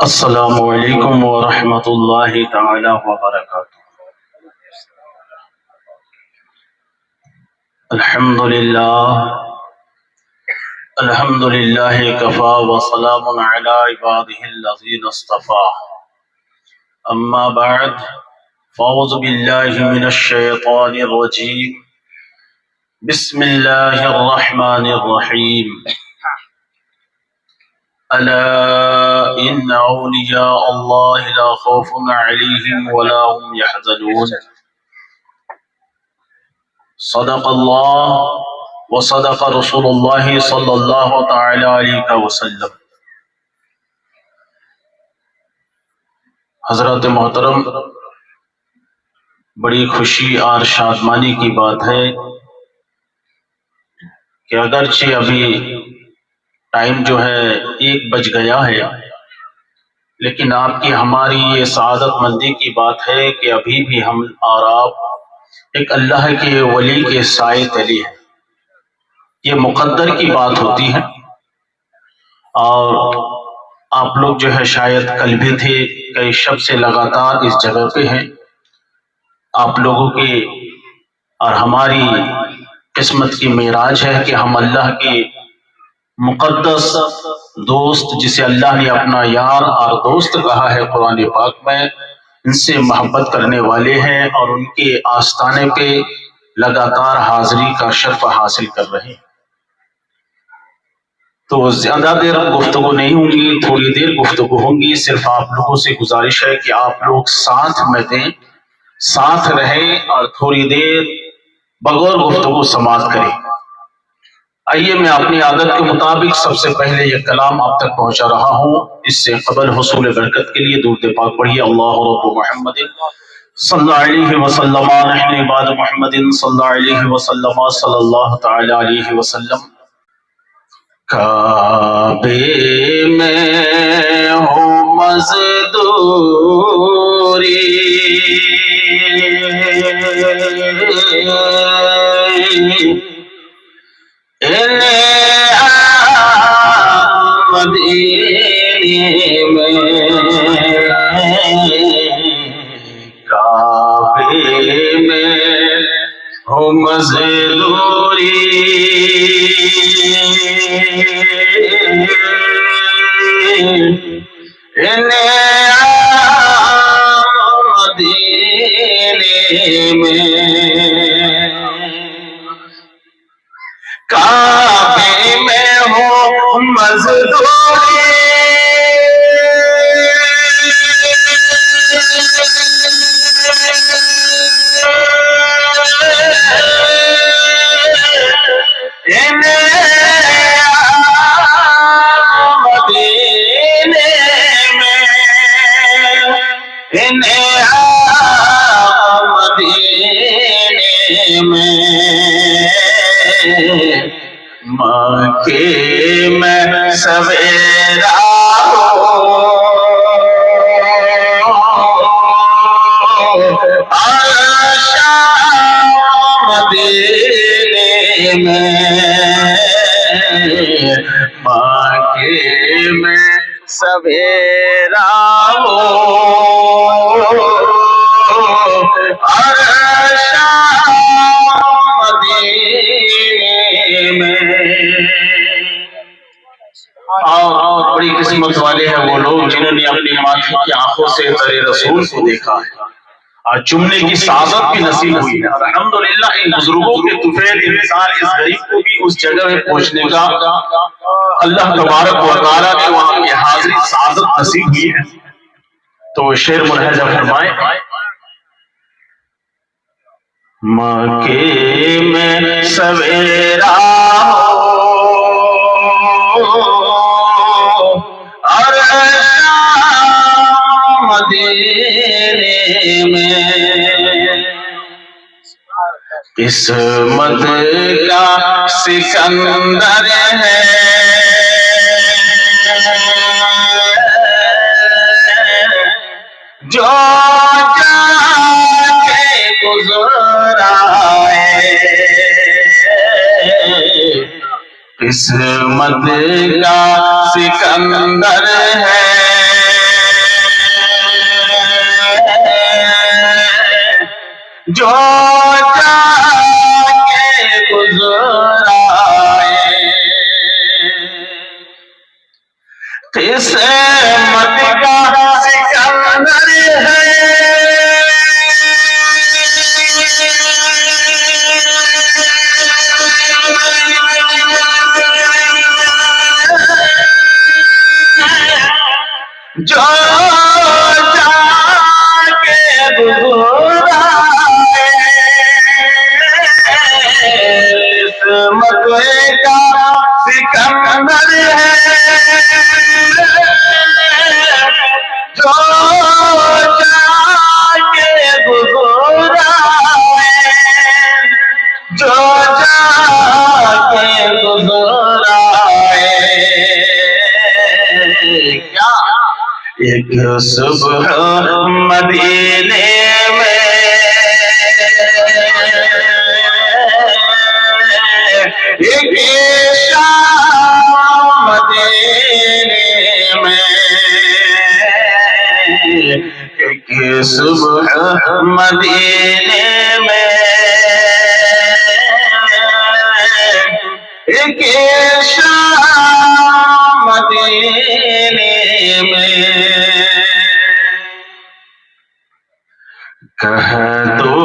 السلام علیکم ورحمۃ اللہ تعالی وبرکاتہ۔ الحمد للہ کفا وسلام علی عبادہ الذین اصطفى، اما بعد فاعوذ باللہ من الشیطان الرجیم، بسم اللہ الرحمن الرحیم۔ ألا إن أولياء الله لا خوف عليهم ولا هم يحزنون۔ صدق الله وصدق رسول الله صلى الله تعالى عليه وسلم۔ حضرات محترم، بڑی خوشی اور شادمانی کی بات ہے کہ اگرچہ ابھی ٹائم جو ہے 1 بج گیا ہے، لیکن آپ کی ہماری یہ سعادت مندی کی بات ہے کہ ابھی بھی ہم اور آپ ایک اللہ کے ولی کے سائے تلے ہیں۔ یہ مقدر کی بات ہوتی ہے، اور آپ لوگ جو ہے شاید کل بھی تھے، کئی شب سے لگاتار اس جگہ پہ ہیں۔ آپ لوگوں کی اور ہماری قسمت کی معراج ہے کہ ہم اللہ کے مقدس دوست، جسے اللہ نے اپنا یار اور دوست کہا ہے قرآن پاک میں، ان سے محبت کرنے والے ہیں اور ان کے آستانے پہ لگاتار حاضری کا شرف حاصل کر رہے ہیں۔ تو زیادہ دیر گفتگو نہیں ہوگی، تھوڑی دیر گفتگو ہوگی۔ صرف آپ لوگوں سے گزارش ہے کہ آپ لوگ ساتھ میں دیں، ساتھ رہیں اور تھوڑی دیر بغیر گفتگو سماعت کریں۔ آئیے میں اپنی عادت کے مطابق سب سے پہلے یہ کلام آپ تک پہنچا رہا ہوں۔ اس سے قبل حصول برکت کے لیے درود پاک پڑھیے۔ اللہ رب محمد صلی اللہ علیہ وسلم، نحن عباد محمد صلی اللہ علیہ وسلم، صلی اللہ تعالی علیہ وسلم۔ کعبے میں ہو مزدوری، مدینے میں کعبے میں ہو مزدوری، مدینے میں کعبے میں ہو مزدوری، مکے میں سویرا مدینے میں، مکے میں سویرا اور بڑی قسمت والے ہیں وہ لوگ جنہوں نے اپنی ماتھی کی آنکھوں سے ترے رسول کو دیکھا ہے اور چمنے کی سعادت بھی نصیب ہوئی ہے۔ الحمدللہ ان بزرگوں کے طفیل انسان اس غریب کو بھی اس جگہ میں پہنچنے کا اللہ تبارک و تعالیٰ نے وہاں کی حاضری سعادت نصیب ہوئی ہے۔ تو شعر ملحظہ فرمائے، مکے میں سویرا اور مدینے میں، قسمت کا سکندر ہے جو جا کے گزرا ہے، قسمت کا سکندر ہے جو جا کے گزرائے قسمت کا سکندر ہے جو جا کے گزرائے قسمت کا سکندر ہے جو جا کے گزرائے جو جا کے گزرائے کیا ایک صبح مدینے میں ایک شام مدینے میں ایک صبح مدینے میں ایک شام مدینے میں کہہ دو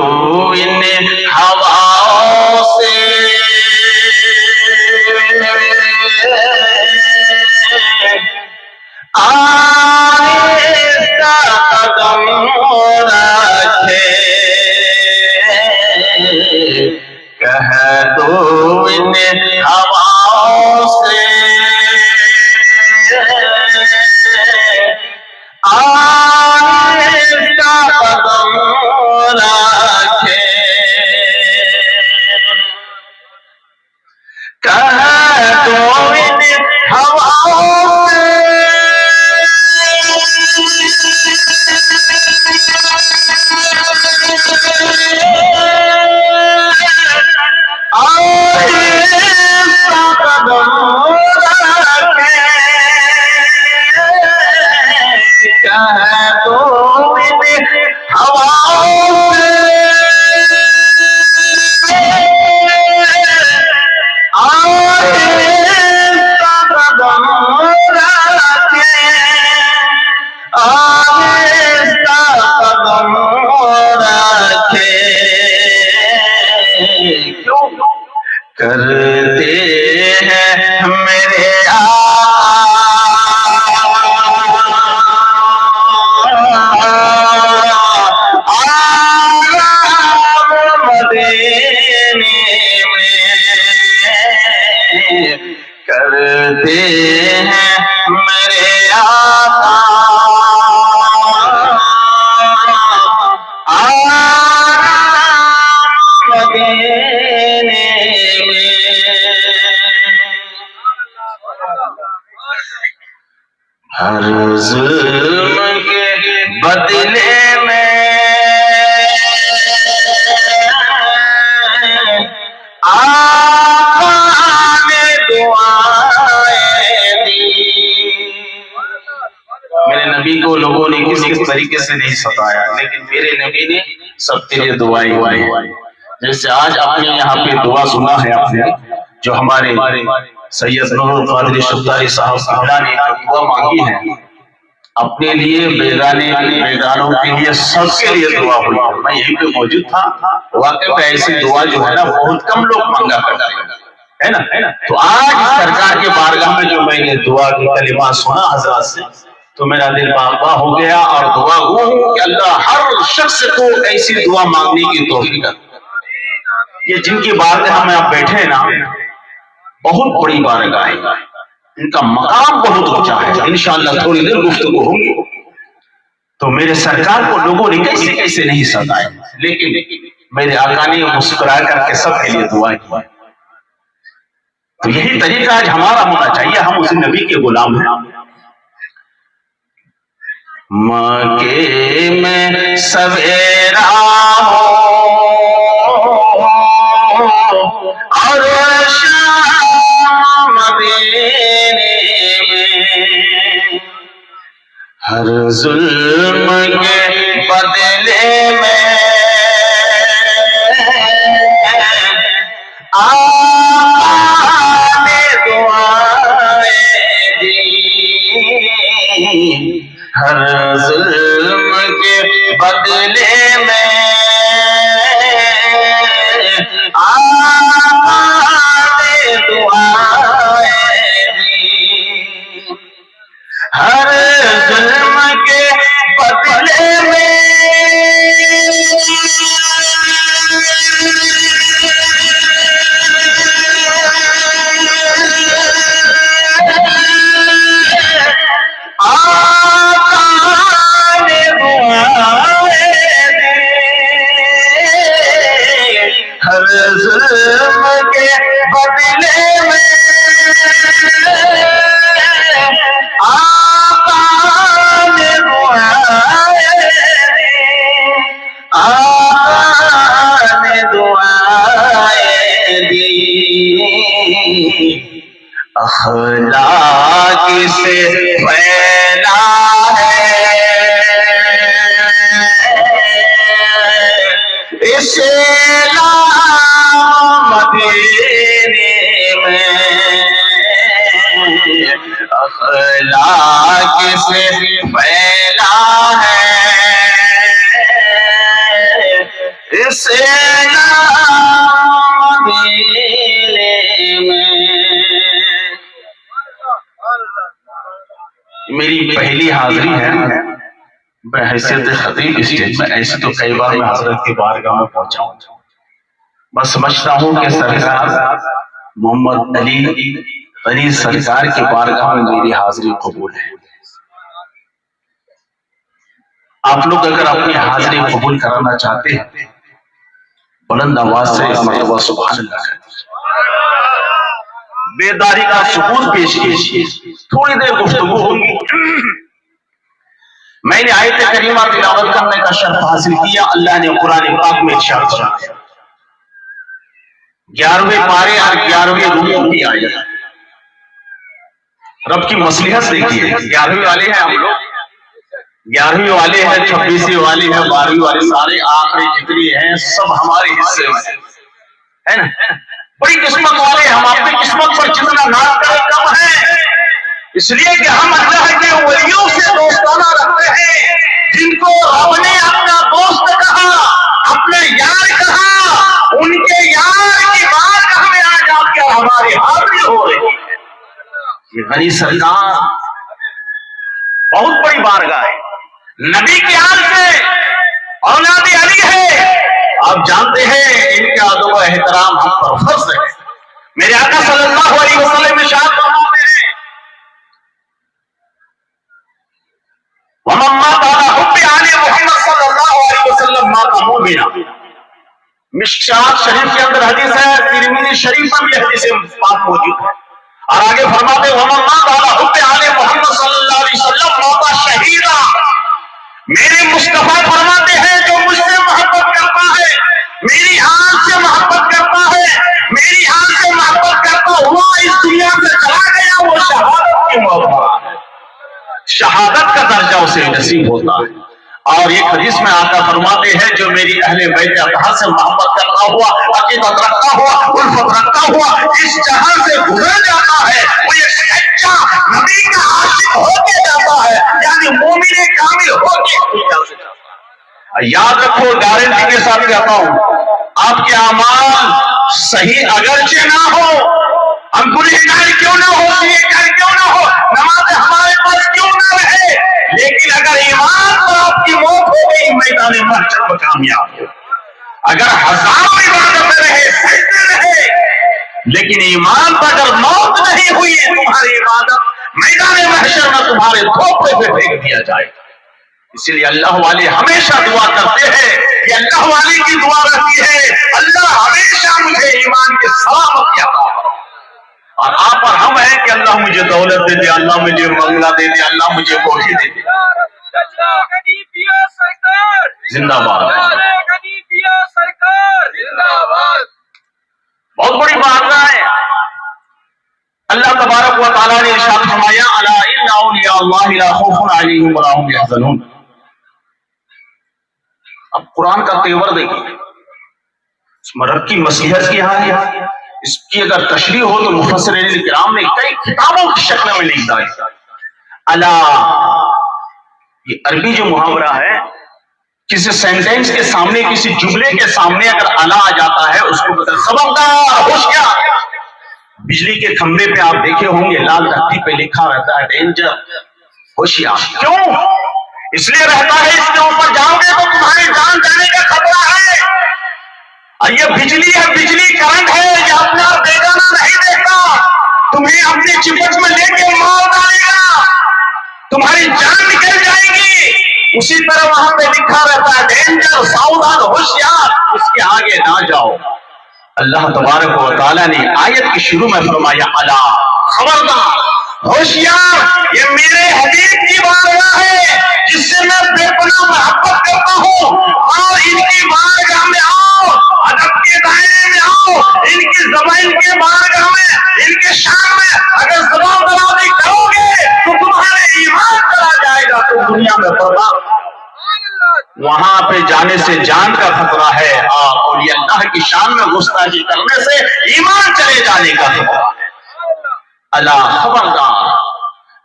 ان ہواؤں سے آہستہ قدم رکھے کہہ دو ان ہواؤں سے آہستہ قدم رکھے کہہ دو ان ہواؤں سے آہستہ قدم رکھے کہہ دو ان ہواؤں سے آہستہ قدم رکھے آہستہ قدم رکھے کیوں کرتے ہیں میرے کرتے ہیں میرے آقا آرام مدینے میں ہر ظلم کے بدلے میں آقا نے دعائیں دی میرے نبی کو لوگوں نے کسی طریقے سے نہیں ستایا لیکن میرے نبی نے سب کے لیے دعائیں کی جیسے آج آپ نے یہاں پہ دعا سنا ہے آپ نے جو ہمارے سید نور القادری شبداری صاحب قبلہ نے جو دعا مانگی ہے اپنے لیے بیگانوں کے لیے سب کے لیے دعا ہوئی میں یہیں پہ موجود تھا واقعی میں ایسی دعا جو ہے نا بہت کم لوگ مانگا کرتے ہیں نا تو آج سرکار کے بارگاہ میں جو میں نے دعا کی کلمات سنا حضرات سے تو میرا دل باغباں ہو گیا اور دعا ہوں کہ اللہ ہر شخص کو ایسی دعا مانگنے کی توفیق دے یہ جن کی بارگاہ میں آپ بیٹھے ہیں نا بہت بڑی بارگاہ ہے ان کا مقام بہت اونچا ہے انشاءاللہ تھوڑی دیر گفتگو ہوگی تو میرے سرکار کو لوگوں نے کیسے کیسے نہیں ستایا لیکن میرے آقا نے مسکرا کر کے سب کے لیے دعا کی تو یہی طریقہ آج ہمارا ہونا چاہیے ہم اس نبی کے غلام ہیں مکے میں سویرا اور شام مدینے میں ہر ظلم کے بدلے میں ہر ظلم کے بدلے میں آقا نے دعائیں دی، ہر ظلم کے بدلے میں ہر ظلم کے بدلے میں آقا نے دعائیں دی، آقا نے دعائیں دی، اخلاق سے پھیلا ہے اسلام مدینے میں، اخلاق سے پھیلا ہے اسلام مدینے میں۔ میری پہلی حاضری ہے بحیثیت خطیب اسٹیج میں، ایسے تو کئی بار میں حضرت کی بارگاہ میں پہنچا ہوں، بس سمجھتا ہوں کہ سرکار محمد علی غنی سرکار کی بارگاہ میں میری حاضری قبول ہے۔ آپ لوگ اگر اپنی حاضری قبول کرانا چاہتے ہیں بلند آواز سے مرتبہ سبحان اللہ کہتے ہیں، بیداری کا سکون پیش کیجیے، تھوڑی دیر گفتگو ہوگی۔ میں نے آیت کریمہ تلاوت کرنے کا شرف حاصل کیا، اللہ نے قرآن پاک میں ارشاد فرمایا، 11ویں پارے اور 11ویں رکوع کی آیت، رب کی مصلحت دیکھیے، 11ویں والے ہیں ہم لوگ، 11ویں والے ہیں، 26ویں والے ہیں، 12ویں والے، سارے آخری جتنی ہیں سب ہمارے حصے میں ہے نا۔ بڑی قسمت والے ہم، اپنی قسمت پر جتنا ناز کریں کم ہے، اس لیے کہ ہم اللہ کے ولیوں سے دوستانہ رکھتے ہیں، جن کو رب نے اپنا دوست کہا، اپنے یار کہا، ان کے یار کی بارگاہ میں آج آپ کے ہماری حاضری ہو رہی ہے۔ یہ غنی سرکار بہت بڑی بارگاہ ہے، نبی کے آل سے اولاد علی ہے، آپ جانتے ہیں ان کے ادب و احترام ہم پر فرض ہے۔ میرے آقا صلی اللہ علیہ وسلم ارشاد فرماتے ہیں، وَمَن مَاتَ عَلَىٰ حُبِّ آلِ محمد صلی اللہ علیہ وسلم مَاتَ مُؤْمِنًا۔ مشکوٰۃ شریف کے اندر حدیث ہے، ترمذی شریف میں بھی حدیث پاک موجود ہے، اور آگے فرماتے ہیں وَمَن مَاتَ عَلَىٰ حُبِّ آلِ محمد صلی اللہ علیہ وسلم مَاتَ شہیدًا۔ میرے مصطفیٰ فرماتے ہیں جو مجھ سے محبت کرتا ہے، میری آل سے محبت کرتا ہے، میری آل سے محبت کرتا ہوا اس دنیا سے چلا گیا، وہ شہادت کی موت ہے، شہادت کا درجہ اسے نصیب ہوتا ہے۔ اور ایک حدیث میں آقا فرماتے ہیں جو میری اہل بیت اطہار سے محبت کرتا ہوا، عقیدت رکھتا ہوا، الفت رکھتا ہوا اس جہاں سے گزر جاتا ہے، وہ ایک سچا نبی کا عاشق ہو کے جاتا ہے، یعنی مومن کامل ہو کے دنیا سے جاتا ہے۔ یاد رکھو، گارنٹی کے ساتھ کہتا ہوں، آپ کے اعمال صحیح اگرچہ نہ ہو، ہم گنہگار کیوں نہ ہو، کیوں نہ ہو، نماز ہمارے پاس کیوں نہ رہے، لیکن اگر ایمان پر آپ کی موت ہو گئی میدان محشر میں کامیاب ہو۔ اگر ہزاروں عبادتیں رہے، سجدے رہے، لیکن ایمان پر اگر موت نہیں ہوئی ہے تمہاری عبادت میدان محشر میں تمہارے دھوپے پہ پھینک دیا جائے گا۔ اسی لیے اللہ والے ہمیشہ دعا کرتے ہیں، یہ اللہ والے کی دعا رہتی ہے، اللہ ہمیشہ مجھے ایمان کی سلامتی عطا کرے۔ اور آپ اور ہم ہیں کہ اللہ مجھے دولت دے دے، اللہ مجھے بنگلہ دے دے، اللہ مجھے کوٹھی دے دے۔ زندہ باد، بہت بڑی بات ہے۔ اللہ تبارک و تعالیٰ نے ارشاد فرمایا الا ان اولیاء اللہ لا خوف علیہم ولا هم يحزنون۔ اب قرآن کا تیور دیکھیے، اس مرد کی مصلحت کی حال ہے، اس کی اگر تشریح ہو تو مفسرین کرام نے کئی کتابوں کی شکل میں لکھ ڈالی۔ الا یہ عربی جو محاورہ ہے، کسی سینٹینس کے سامنے، کسی جملے کے سامنے اگر الا آ جاتا ہے اس کو بتا خبردار، ہوشیار۔ بجلی کے کھمبے پہ آپ دیکھے ہوں گے لال دھتی پہ لکھا رہتا ہے ڈینجر، ہوشیار۔ کیوں؟ اس لیے رہتا ہے اس کے اوپر جاؤ گے تو تمہاری جان جانے کا خطرہ ہے۔ اور یہ بجلی ہے، بجلی کرنٹ ہے، یہ اپنا بیگانہ نہیں دیکھتا، تمہیں اپنی چپٹ میں لے کے مار ڈالے گا، تمہاری جان نکل جائے گی۔ اسی طرح وہاں پہ لکھا رہتا ہے ڈینجر، ساودھان، ہوشیار، اس کے آگے نہ جاؤ۔ اللہ تبارک و تعالیٰ نے آیت کے شروع میں فرمایا الا، خبردار، ہوشیار، یہ میرے حبیب کی بارگاہ ہے جس سے میں بے پناہ محبت کرتا ہوں، اور ان کی بارگاہ میں آؤ، ادب کے دائرے میں آؤ، ان کی زبان کے بارگاہ میں، ان کے شان میں اگر زبان درازی کرو گے تو تمہارے ایمان چلا جائے گا، تو دنیا میں برباد۔ وہاں پہ جانے سے جان کا خطرہ ہے، اور اولیاء اللہ کی شان میں گستاخی کرنے سے ایمان چلے جانے کا خطرہ ہے۔ الا، خبردار،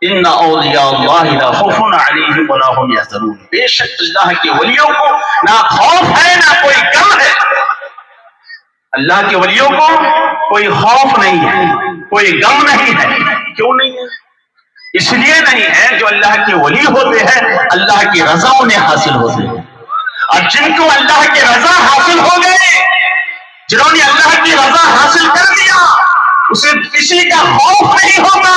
ان اولیاء اللہ لا خوف علیہم ولا هم یحزنون، بے شک اللہ کے ولیوں کو نہ خوف ہے نہ کوئی غم ہے۔ اللہ کے ولیوں کو کوئی خوف نہیں ہے، کوئی غم نہیں ہے۔ کیوں نہیں ہے؟ اس لیے نہیں ہے جو اللہ کے ولی ہوتے ہیں اللہ کی رضا انہیں حاصل ہوتی ہے، اور جن کو اللہ کی رضا حاصل ہو گئی، جنہوں نے اللہ کی رضا حاصل کر لیا، اسے کسی کا خوف نہیں ہوگا،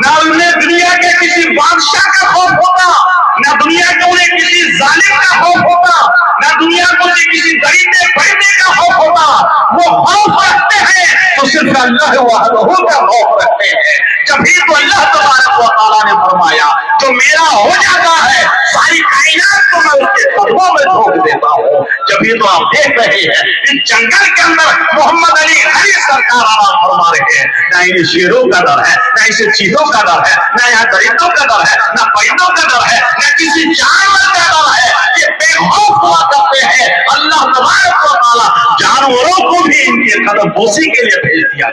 نہ انہیں دنیا کے کسی بادشاہ کا خوف ہوگا، نہ دنیا کو انہیں کسی ظالم کا خوف ہوگا، نہ دنیا کو انہیں کسی غریبے بڑھنے کا خوف ہوگا۔ وہ خوف رکھتے ہیں تو صرف اللہ وحدہ کا خوف رکھتے ہیں۔ جبھی تو اللہ تبارک و تعالیٰ نے فرمایا جو میرا ہو جاتا ہے ساری کائنات کو میں اس کے قدموں میں ٹھوک دیتا ہوں۔ جبھی تو آپ دیکھ رہے ہیں اس جنگل کے اندر محمد علی سرکار آواز فرما رہے ہیں، نہ انہیں شیروں کا ڈر ہے، نہ اسے چیتوں کا ڈر ہے، نہ یہاں درندوں کا ڈر ہے، نہ پرندوں کا ڈر ہے، نہ کسی جانور کا ڈر ہے۔ یہ بے خوف ہوا کرتے ہیں۔ اللہ تبارک و تعالیٰ جانوروں کو بھی ان کے قدم بوسی کے لیے بھیج دیا۔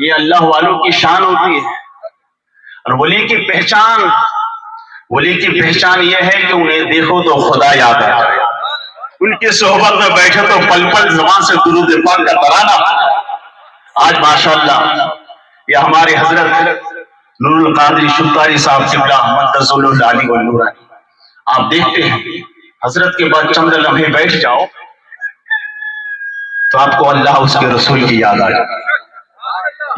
یہ اللہ والوں کی شان ہوتی ہے۔ اور ولی کی پہچان، ولی کی پہچان یہ ہے کہ انہیں دیکھو تو خدا یاد آ جائے، ان کی صحبت میں بیٹھے تو پل پل زبان سے درود پاک کا ترانہ آ جائے۔ آج ماشاءاللہ یہ ہمارے حضرت نور القادری شلقاری صاحب قبلہ مقدس اللہ علی والنورانی، آپ دیکھتے ہیں حضرت کے بعد چند لمحے بیٹھ جاؤ تو آپ کو اللہ اس کے رسول کی یاد آ جائے۔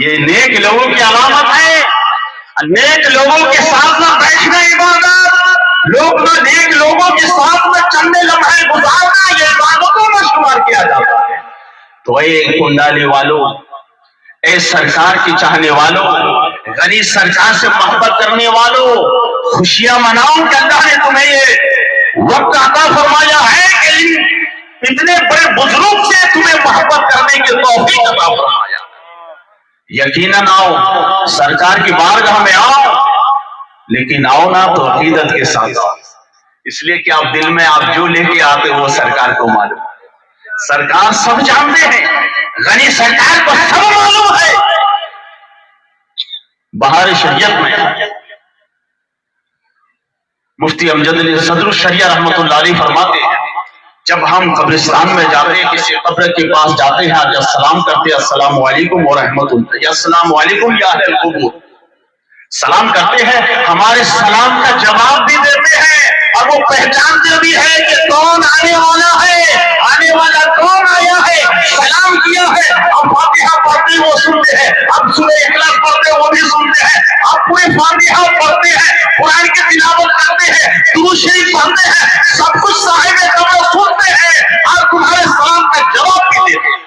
یہ نیک لوگوں کی علامت ہے۔ نیک لوگوں کے ساتھ نہ بیٹھنا عبادت، لوگ نہ نیک لوگوں کے ساتھ میں چند لمحے گزارنا یہ عبادتوں میں شمار کیا جاتا ہے۔ تو اے کنڈالی والوں، اے سرکار کی چاہنے والوں، غنی سرکار سے محبت کرنے والوں، خوشیاں مناؤ کہ اللہ نے تمہیں یہ وقت عطا فرمایا ہے کہ اتنے بڑے بزرگ سے تمہیں محبت کرنے کی توفیق عطا فرمایا۔ یقیناً آؤ، سرکار کی بارگاہ میں آؤ، لیکن آؤ نہ تو عقیدت کے ساتھ آؤ، اس لیے کہ آپ دل میں آپ جو لے کے آتے وہ سرکار کو معلوم، سرکار سب جانتے ہیں، غنی سرکار کو سب معلوم ہے۔ بہار شریعت میں مفتی امجد علی صدر الشریعہ رحمۃ اللہ علیہ فرماتے ہیں جب ہم قبرستان میں جاتے ہیں، کسی قبر کے پاس جاتے ہیں، جب سلام کرتے ہیں السلام علیکم ورحمۃ اللہ، یا السلام علیکم یا اہل القبور، سلام کرتے ہیں، ہمارے سلام کا جواب بھی دیتے ہیں، اور وہ پہچانتے بھی ہے کہ کون آنے والا ہے، آنے والا کون آیا ہے، سلام کیا ہے۔ اب فاتحہ پڑھتے وہ سنتے ہیں، اب سورہ اخلاص پڑھتے وہ بھی سنتے ہیں، اب پورے فاتحہ پڑھتے ہیں، قرآن کی تلاوت کرتے ہیں، درود شریف پڑھتے ہیں، سب کچھ صاحب قبر سنتے ہیں، اور تمہارے سلام کا جواب بھی دیتے ہیں۔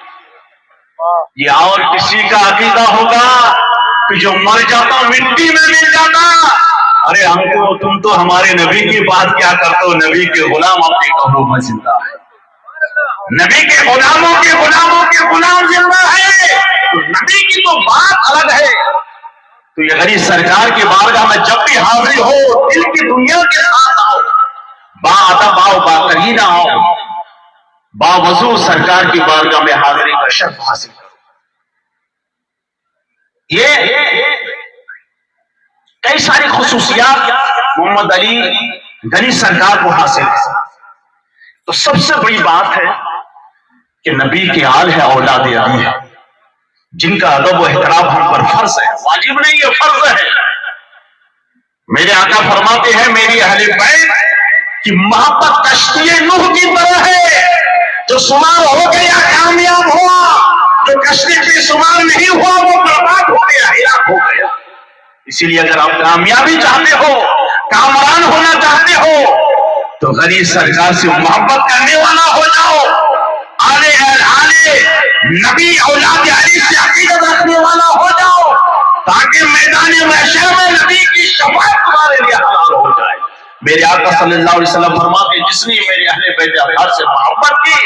یہ اور کسی کا عقیدہ ہوگا کہ جو مر جاتا مٹی میں مل جاتا، ارے ہم کو تم تو ہمارے نبی کی بات کیا کرتے ہو، نبی کے غلام اپنے قبروں میں زندہ ہے، نبی کے غلاموں کے غلاموں کے غلام زندہ ہے، تو نبی کی تو بات الگ ہے۔ تو یہ غنی سرکار کی بارگاہ میں جب بھی حاضری ہو دل کی دنیا کے ساتھ آؤ، با ادب آؤ، با کرینہ آؤ، با وضو سرکار کی بارگاہ میں حاضری کا شرف حاصل کرو۔ یہ کئی ساری خصوصیات محمد علی گنی سرکار کو حاصل ہے۔ تو سب سے بڑی بات ہے کہ نبی کے آل ہے، اولاد علی ہے، جن کا ادب و احترام ہم پر فرض ہے، واجب نہیں ہے، فرض ہے۔ میرے آقا فرماتے ہیں میری اہل بیت کی محبت کشتی نوح کی طرح ہے، جو شمار ہو گیا کامیاب ہوا، جو کشتی پہ شمار نہیں ہوا وہ برباد ہو گیا، ہلاک ہو گیا۔ اسی لیے اگر آپ کامیابی چاہتے ہو، کامران ہونا چاہتے ہو، تو غنی سرکار سے محبت کرنے والا ہو جاؤ، آلے نبی اولاد علی سے عقیدت رکھنے والا ہو جاؤ، تاکہ میدان محشر میں نبی کی شفاعت تمہارے لیے حلال ہو جائے۔ میرے آقا صلی اللہ علیہ وسلم فرماتے ہیں جس نے میرے اہل بیت اطہار سے محبت کی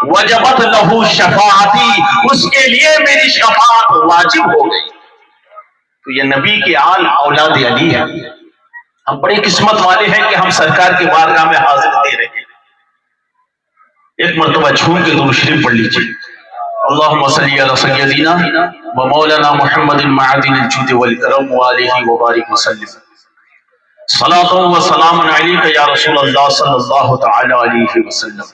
وجبت لہو شفاعتی، اس کے لیے میری شفاعت واجب ہو گئی۔ تو یہ نبی کے آل اولاد علی ہے۔ ہم بڑے قسمت والے ہیں کہ ہم سرکار کی بارگاہ میں حاضر دے رہے ہیں۔ ایک مرتبہ جھوم کے درود شریف پڑھ لیجیے، اللہم صلی علی سیدنا و مولانا محمد معدن الجود والکرم وآلہ وبارک وسلم، صلاۃ و سلام علیک یا رسول اللہ صلی اللہ تعالی علیہ وسلم۔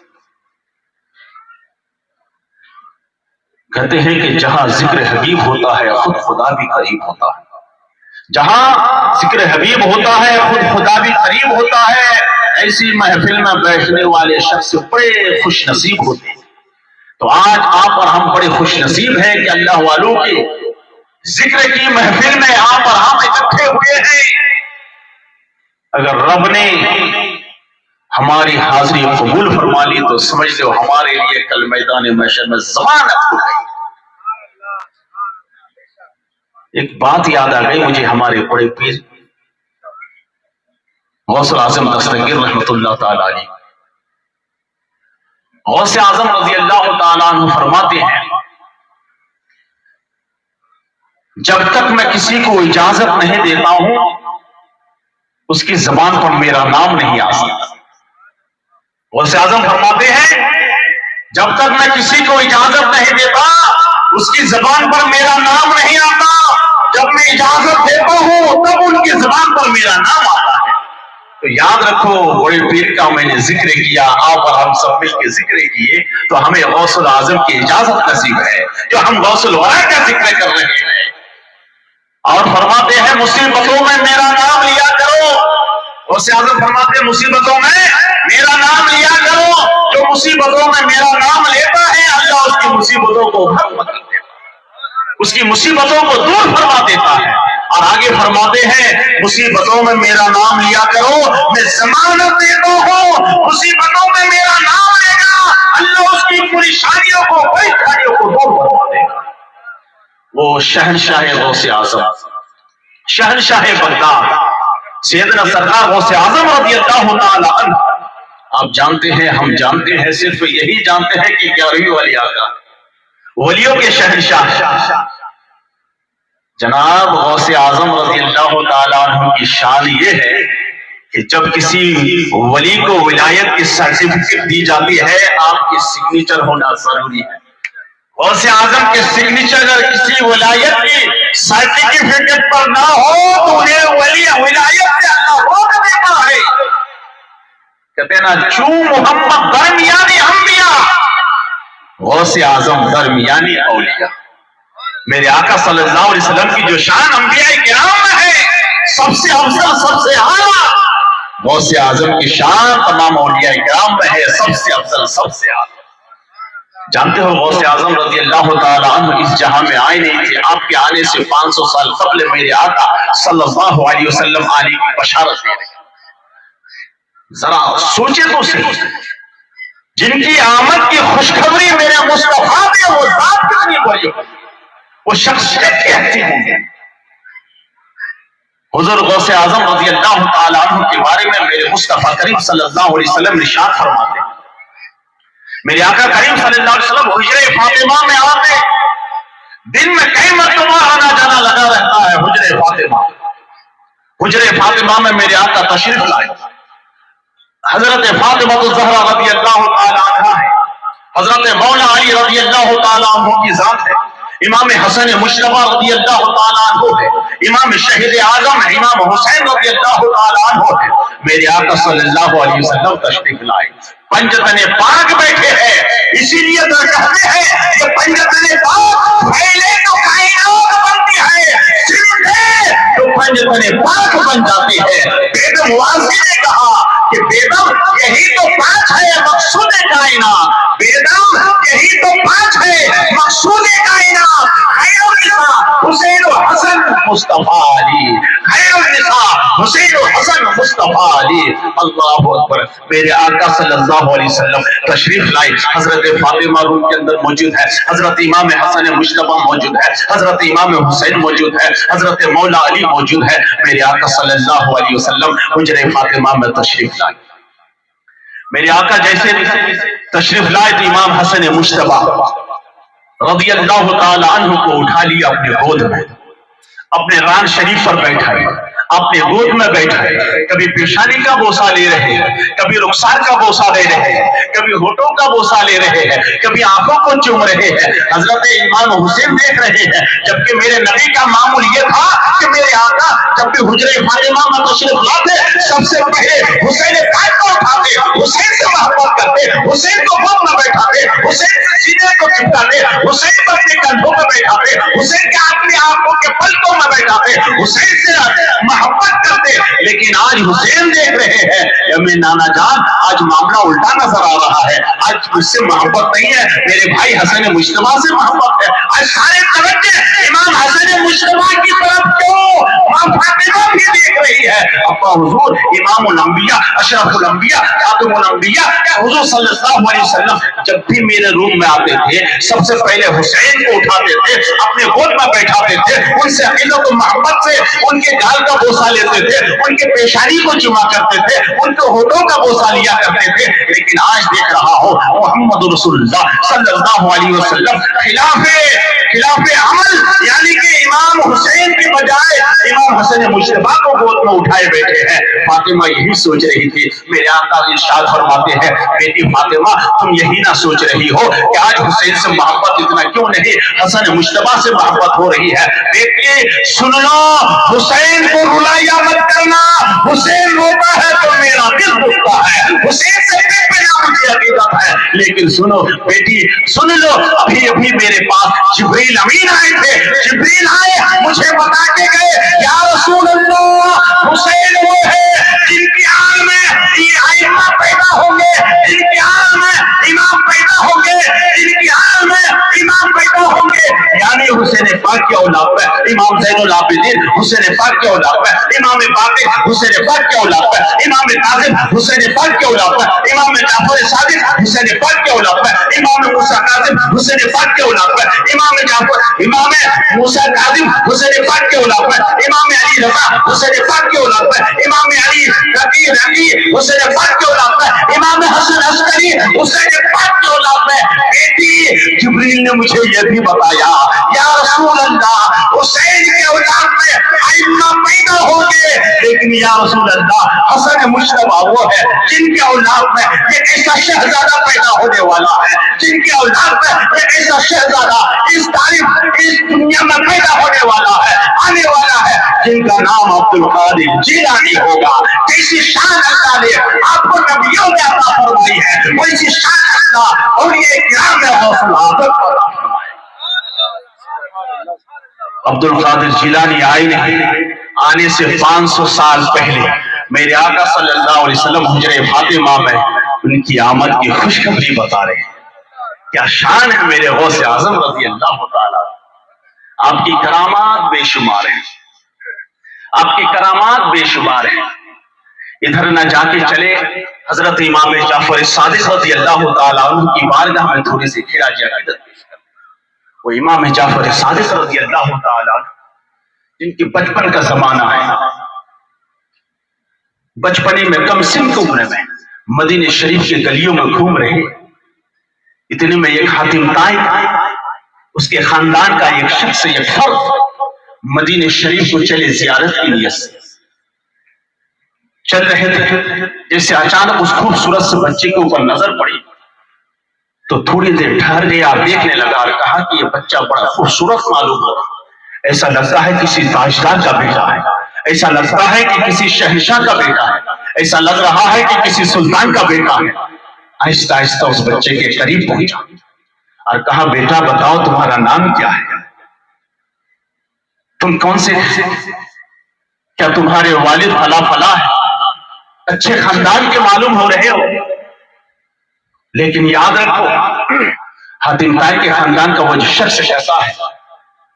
کہتے ہیں کہ جہاں ذکر حبیب ہوتا ہے خود خدا بھی قریب ہوتا ہے، جہاں ذکر حبیب ہوتا ہے خود خدا بھی قریب ہوتا ہے۔ ایسی محفل میں بیٹھنے والے شخص بڑے خوش نصیب ہوتے ہیں۔ تو آج آپ اور ہم بڑے خوش نصیب ہیں کہ اللہ والوں کے ذکر کی محفل میں آپ اور ہم اکٹھے ہوئے ہیں۔ اگر رب نے ہماری حاضری قبول فرما لی تو سمجھ لو ہمارے لیے کل میدان محشر میں ضمانت ہو گئی۔ ایک بات یاد آ گئی مجھے، ہمارے بڑے پیر غوث اعظم دستگیر رحمت اللہ تعالی علیہ، غوث اعظم رضی اللہ تعالیٰ عنہ فرماتے ہیں جب تک میں کسی کو اجازت نہیں دیتا ہوں اس کی زبان پر میرا نام نہیں آ سکتا۔ غوث اعظم فرماتے ہیں جب تک میں کسی کو اجازت نہیں دیتا اس کی زبان پر میرا نام نہیں آتا، جب میں اجازت دیتا ہوں تب ان کی زبان پر میرا نام آتا ہے۔ تو یاد رکھو بڑے پیر کا میں نے ذکر کیا، آپ اور ہم سب مل کے ذکر کیے تو ہمیں غوث اعظم کی اجازت نصیب ہے جو ہم غوث الورا کا ذکر کر رہے ہیں۔ اور فرماتے ہیں مصیبتوں میں میرا نام لیا کرو، غوث اعظم فرماتے ہیں مصیبتوں میں میرا نام لیا کرو، جو مصیبتوں میں میرا نام لیتا ہے اللہ اس کی مصیبتوں کو ختم کر دیتا ہے، اس کی مصیبتوں کو دور فرما دیتا ہے۔ اور آگے فرماتے ہیں مصیبتوں میں میرا نام لیا کرو، میں ضمانت دیتا ہوں مصیبتوں میں میرا نام لے گا اللہ اس کی پریشانیوں کو پریشانیوں کو دور فرما دے گا۔ وہ شہنشاہ غوث اعظم، شہنشاہ بغداد سیدنا سرکار غوث اعظم رضی اللہ تعالی عنہ، آپ جانتے ہیں ہم جانتے ہیں صرف یہی جانتے ہیں کہ 11ویں ولی آقا ولیوں کے شہنشاہ جناب غوث اعظم رضی اللہ تعالیٰ عنہ کی شان یہ ہے کہ جب کسی ولی کو ولایت کی سرٹیفکیٹ دی جاتی ہے آپ کی سگنیچر ہونا ضروری ہے۔ غوث اعظم کے سگنیچر اگر کسی ولایت کی سرٹیفکیٹ پر نہ ہو تو انہیں ولایت سے اللہ روک دیتا ہے۔ کہتے ہیں نا چوں محمد درمیانی انبیاء، غوث اعظم درمیانی اولیاء۔ میرے آقا صلی اللہ علیہ وسلم کی جو شان انبیاء کرام میں ہے سب سے افضل سب سے اعلیٰ، غوث اعظم کی شان تمام اولیاء کرام میں ہے سب سے افضل سب سے اعلیٰ۔ جانتے ہو غوث اعظم رضی اللہ تعالی عنہ اس جہاں میں آئے نہیں تھے، آپ کے آنے سے 500 سال قبل میرے آقا صلی اللہ علیہ وسلم آنے کی بشارت دے رہے۔ ذرا سوچے تو صحیح، جن کی آمد کی خوشخبری میرے مصطفیٰ نے وہ ذات کتنی بڑی ہو، وہ شخصیت کہتے ہوں گے۔ حضور غوث اعظم رضی اللہ تعالی عنہ کے بارے میں میرے مصطفیٰ کریم صلی اللہ علیہ وسلم ارشاد فرماتے ہیں، میرے آقا کریم صلی اللہ علیہ وسلم حجرہ فاطمہ میں آتے، دن میں کئی مرتبہ آنا جانا لگا رہتا ہے حجرہ فاطمہ۔ حجرہ فاطمہ میں میرے آقا تشریف لائے، حضرت فاطمہ الزہرا رضی اللہ تعالی عنہ ہے، حضرت مولا علی رضی اللہ تعالی عنہ کی ذات ہے، امام حسن مشتبہ رضی اللہ تعالی عنہ ہے، امام شہید اعظم امام حسین رضی اللہ تعالی عنہ ہے، میرے آقا صلی اللہ علیہ وسلم تشریف لائے، پنجتن پاک بیٹھے ہیں، اسی لیے تو کہتے ہیں کہ پنجتن پاک پھیلے تو کائنات بنتی ہے، سمٹے تو پنجتن پاک بن جاتی ہے۔ بیگم واسی نے کہا کہ بیگم یہی تو پاک ہے مقصود کائنات، بیگم یہی تو پاک ہے مقصود کائنات، خیر النساء حسین و حسن مصطفیٰ علی، خیر النساء حسین و حسن مصطفیٰ علی۔ اللہ اکبر۔ میرے آقا صلی اللہ علیہ وسلم تشریف لائے، حضرت فاطمہ روم کے اندر موجود ہے، حضرت امام حسن مجتبی موجود ہے، حضرت امام حسین موجود ہے، حضرت مولا علی موجود ہے۔ میرے آقا صلی اللہ علیہ وسلم حجرہ فاطمہ میں تشریف لائے، میرے آقا جیسے تشریف لائے تو امام حسن مجتبی رضی اللہ تعالی عنہ کو اٹھا لیا اپنے گود میں، اپنے ران شریف پر بیٹھا ہے، اپنے گود میں بیٹھا ہے، کبھی پیشانی کا بوسہ لے رہے ہیں، کبھی رخسار کا بوسہ لے رہے ہیں، کبھی ہونٹوں کا بوسہ لے رہے ہیں، کبھی آنکھوں کو چوم رہے ہیں۔ حضرت امام حسین دیکھ رہے ہیں، جبکہ میرے نبی کا معمول یہ تھا کہ میرے آقا جب بھی حجرہ فاطمہ میں تشریف لاتے سب سے پہلے حسین پاک کو اٹھاتے، حسین سے محبت کرتے، حسین کو گود میں بیٹھاتے، حسین سے سینے کو چپکاتے، حسین کو اپنے کندھوں پہ بیٹھاتے، حسین کے اپنے آنکھوں کے پلکوں میں بیٹھاتے، حسین سے محبت کرتے۔ لیکن آج حسین دیکھ رہے ہیں کہ میں نانا جان آج معاملہ الٹا نظر آ رہا ہے، آج مجھ سے محبت نہیں ہے، میرے بھائی حسن مجتبی سے محبت ہے۔ آج سارے توجہ امام حسن مجتبی کی طرف کیوں؟ ماں فاطمہ بھی دیکھ رہی ہے۔ ابا حضور امام الانبیاء اشرف الانبیاء خاتم الانبیاء حضور صلی اللہ علیہ وسلم جب بھی میرے روم میں آتے تھے سب سے پہلے حسین کو اٹھاتے تھے، اپنے گود میں بیٹھاتے تھے، ان سے عقیدت و محبت سے ان کے گال کا بوسہ لیتے تھے، ان کے پیشانی کو چما کرتے تھے، ان کے ہونٹوں کا بوسہ لیا کرتے تھے۔ لیکن آج دیکھ رہا ہو محمد رسول اللہ صلی اللہ علیہ وسلم خلاف عمل یعنی کہ امام حسین کے بجائے امام حسن مجتبی کو گود میں اٹھائے بیٹھے ہیں۔ فاطمہ یہی سوچ رہی تھی، میرے آقا ارشاد فرماتے ہیں بیٹی فاطمہ تم یہی نہ سوچ رہی ہو کہ آج حسین سے محبت اتنا کیوں نہیں، حسن مجتبی سے محبت ہو رہی ہے۔ بیٹی سن لو، حسین کو رلایا مت کرنا، حسین روتا ہے تو میرا دل روتا ہے، حسین سے مجھے عقیدت ہے۔ لیکن سنو بیٹی سن لو، ابھی میرے پاس جبریل امین آئے تھے، جبریل آئے مجھے بتا کے گئے یا رسول اللہ حسین وہ ہے جن کی آل میں ائمہ پیدا ہوں گے، جن کی آل میں امام پیدا ہوں گے، جن کی آل میں امام پیدا ہوں گے، یعنی حسین پاک کی اولاد میں امام زین العابدین حسین پاک کی اولاد میں امام باقر حسین پاک کی اولاد میں امام کاظم حسین پاک کی اولاد میں امام جعفر صادق حسین پاک کی اولاد میں امام موسیٰ کاظم حسین پاک کی اولاد میں امام موسیٰ کاظم حسین پاک کی اولاد میں امام علی رضا حسین پاک کی اولاد میں امام علی رقی حسین پاک کی اولاد میں امام حسن عسکری حسین پاک کی اولاد میں۔ بیٹی جبریل نے مجھے یہ بھی بتایا یا رسول اللہ حسین کے اولاد میں ائمہ پیدا ہوں گے، لیکن یا رسول اللہ حسن مجتبی وہ ہے جن کے اولاد میں ایک ایسا شہزادہ پیدا ہونے والا ہے، جن کے اولاد میں ایک ایسا شہزادہ اس دنیا میں پیدا ہونے والا ہے، آنے والا ہے، جن کا نام عبد القادر جیلانی ہوگا۔ جیسی شان اللہ نے آپ کو نبیوں میں عطا فرمائی ہے ویسی شان اللہ اولیاء کرام میں غوث العظم کو عطا فرمائی۔ عبد القادر جیلانی آئے نہیں، آنے سے 500 سال پہلے میرے آقا صلی اللہ علیہ وسلم حجرہ فاطمہ میں ان کی آمد کی خوشخبری بتا رہے ہیں۔ کیا شان ہے میرے غوث اعظم رضی اللہ تعالیٰ، آپ کی کرامات بے شمار ہیں، آپ کی کرامات بے شمار ہیں۔ ادھر نہ جا کے چلے حضرت امام جعفر صادق رضی اللہ تعالیٰ عنہ کی بارگاہ میں تھوڑی سی خراج عقیدت پیش کر۔ وہ امام جعفر صادق رضی اللہ تعالیٰ عنہ جن کی بچپن کا زمانہ ہے، بچپنے میں کم سن کی عمر میں مدینہ شریف کے گلیوں میں گھوم رہے، اتنے میں ایک حاتم طائی اس کے خاندان کا ایک شخص ایک فرد مدینہ شریف کو چلے زیارت کی نیت سے چل رہے تھے، جیسے اچانک اس خوبصورت سے بچے کے اوپر نظر پڑی تو تھوڑی دیر ٹھہر گیا، دیکھنے لگا اور کہا کہ یہ بچہ بڑا خوبصورت معلوم ہو رہا، ایسا لگتا ہے کسی تاجدار کا بیٹا ہے، ایسا لگتا ہے کہ کسی شہنشاہ کا بیٹا ہے، ایسا لگ رہا ہے کہ کسی سلطان کا بیٹا ہے۔ آہستہ آہستہ اس بچے کے قریب پہنچا اور کہا بیٹا بتاؤ تمہارا نام کیا ہے؟ تم کون سے؟ کیا تمہارے والد فلا فلا ہے؟ اچھے خاندان کے معلوم ہو رہے ہو، لیکن یاد رکھو حاتم طائی کے خاندان کا وہ شخص کیسا ہے؟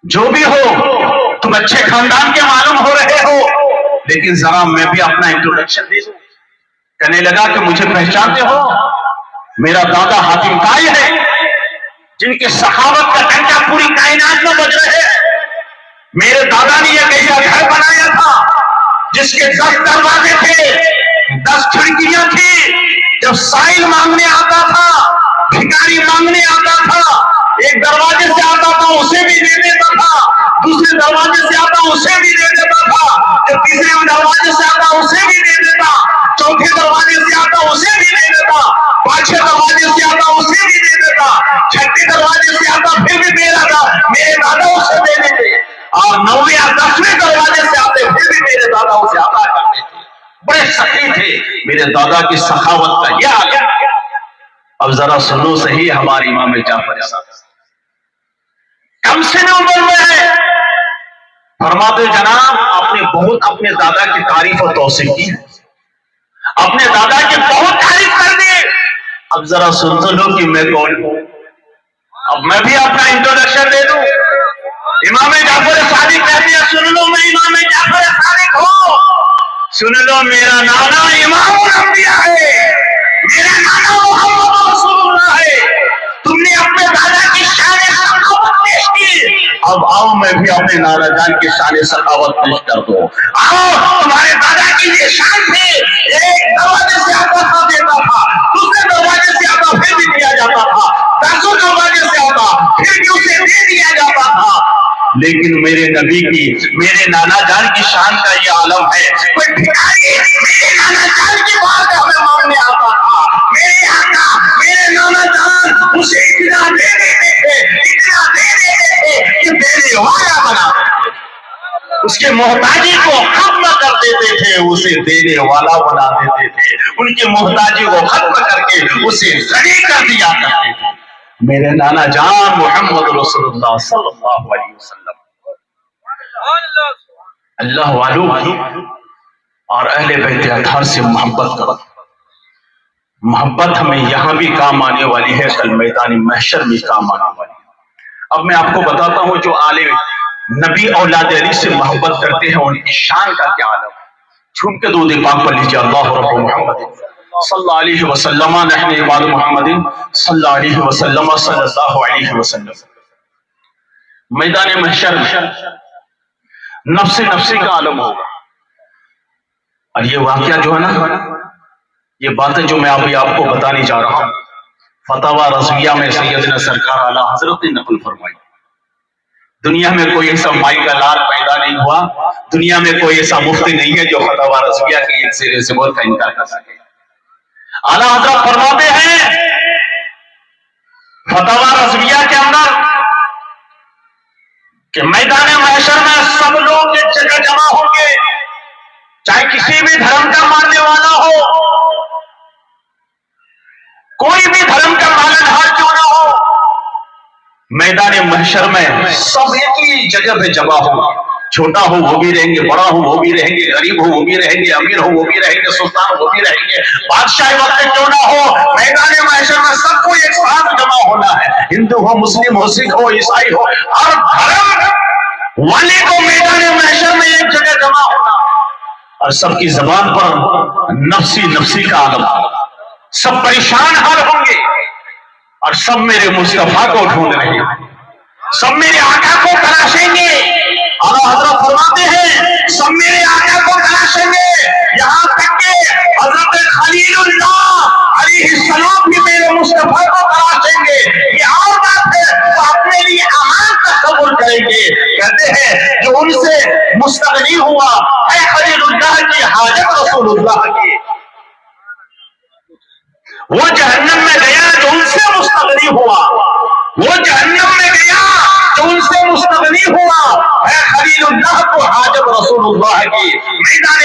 جو بھی ہو تم اچھے خاندان کے معلوم ہو رہے ہو، لیکن ذرا میں بھی اپنا انٹروڈکشن دے دوں۔ کہنے لگا کہ مجھے پہچانتے ہو؟ میرا دادا حاتم طائی ہے، جن کے سخاوت کا ڈنڈا پوری کائنات میں بج رہے ہیں۔ میرے دادا نے ایک ایسا گھر بنایا تھا جس کے 10 دروازے تھے، 10 کھڑکیاں تھی۔ جب سائل مانگنے آتا تھا، بھکاری مانگنے آتا تھا، ایک دروازے سے آتا تھا اسے بھی دے دیتا تھا، دوسرے دروازے سے آتا اسے بھی دے دیتا تھا، جب تیسرے دروازے سے آتا اسے بھی دے دیتا، چوتھے دروازے سے آتا اسے بھی دے دیتا، پانچویں دروازے سے آتا اسے بھی دے دیتا، چھٹے دروازے سے آتا پھر بھی دے دیتا۔ میرے دادا اسے دے دیتے، اور 9ویں یا 10ویں دروازے سے آتے پھر بھی میرے دادا اسے عطا کرتے تھے۔ بڑے سخی تھے میرے دادا کی سخاوت کا یہ آگے۔ اب ذرا سنو صحیح ہمارے امام جعفر صاحب کم سن عمر میں ہے، فرماتے جناب آپ نے بہت اپنے دادا کی تعریف اور توصیف کی، اپنے دادا کی بہت تعریف کر دی۔ اب ذرا سن تو لو کہ میں کون ہوں۔ اب میں بھی اپنا انٹروڈکشن دے دوں۔ امام جعفر صادق کہتے ہیں سن لو میں امام جعفر صادق ہوں، سن لو میرا نانا امام الانبیاء ہے، میرا نانا محمد رسول اللہ ہے۔ تم نے اپنے دادا کی شان سخاوت پیش کی، اب آؤ میں بھی اپنے نانا جان کی شان سخاوت پیش کر دو۔ آؤ تمہارے دادا کی یہ شان تھی، ایک دروازے سے آتا تھا دیتا تھا، دوسرے دروازے سے آتا پھر بھی دیا جاتا تھا، 10 دروازے سے آتا پھر بھی اسے دے دیا جاتا تھا۔ لیکن میرے نبی کی، میرے نانا جان کی شان کا یہ عالم ہے، کوئی بھکاری میرے نانا جان کی بات ہمیں مانگنے آتا تھا، میرے آقا میرے نانا جان اسے اتنا دے دیتے تھے، اتنا دے دیتے تھے کہ دینے والا بنا دیتے تھے، اس کے محتاجی کو ختم کر دیتے تھے، اسے دینے والا بنا دیتے تھے، ان کی محتاجی کو ختم کر کے اسے غنی کر دیا کرتے تھے۔ میرے نانا جان محمد رسول اللہ صلی اللہ علیہ وسلم۔ اللہ والوں اور اہل بیت اطہار سے محبت کرو۔ محبت ہمیں یہاں بھی کام آنے والی ہے، کل میدان محشر میں کام آنے والی ہے۔ اب میں آپ کو بتاتا ہوں جو آل نبی اولاد علی سے محبت کرتے ہیں ان کی شان کا کیا عالم ہے۔ جھوم کے دودھ پاک پڑھ لیجیے اللہ رب محمد صلی اللہ علیہ وسلم نحن عباد محمد صلی اللہ علیہ وسلم صلی اللہ علیہ وسلم۔ میدان محشر میں نفس نفسی کا عالم ہوگا، اور یہ واقعہ جو ہے نا، یہ باتیں جو میں ابھی آپ کو بتانے جا رہا ہوں فتاوی رضویہ میں سیدنا سرکار اعلی حضرت نے نقل فرمائی۔ دنیا میں کوئی ایسا مائی کا لال پیدا نہیں ہوا، دنیا میں کوئی ایسا مفتی نہیں ہے جو فتاوی رضویہ کی ایک سرے سے بہت کا انکار کر سکے۔ اعلی حضرت فرماتے ہیں فتاوی رضویہ کے اندر کہ میدان محشر میں سب لوگ ایک جگہ جمع ہوں گے، چاہے کسی بھی دھرم کا ماننے والا ہو، کوئی بھی دھرم کا پالنہار کیوں نہ ہو، میدان محشر میں سب ایک ہی جگہ پہ جمع ہوں گے۔ چھوٹا ہو وہ بھی رہیں گے، بڑا ہو وہ بھی رہیں گے، غریب ہو وہ بھی رہیں گے، امیر ہو وہ بھی رہیں گے، سلطان وہ بھی رہیں گے، بادشاہ وقت کیوں نہ ہو، میدان محشر میں سب کو ایک ساتھ جمع ہونا ہے۔ ہندو ہو، مسلم ہو، سکھ ہو، عیسائی ہو، ہر دھرم والے کو میدان محشر میں ایک جگہ جمع ہونا ہے، اور سب کی زبان پر نفسی نفسی کا عالم ہوگا، سب پریشان حال ہوں گے، اور سب میرے مصطفیٰ کو ڈھونڈ رہے ہیں، سب میرے آقا کو تلاشیں گے۔ اعلیٰ حضرت فرماتے ہیں سب میرے آقا کو تلاشیں گے، یہاں تک کہ حضرت خلیل اللہ علیہ السلام بھی میرے مصطفیٰ کو تلاشیں گے۔ یہ اور بات ہے تو اپنے لیے امان تصور کریں گے، کہتے ہیں جو ان سے مستغنی ہوا ہے خلیل اللہ کی حاجت رسول اللہ کی، وہ جہنم میں گیا جو ان سے مستغنی ہوا، وہ جہنم میں گیا جو ان سے مستغنی ہوا ہے خلیل اللہ کو حاجت رسول اللہ کی۔ میدان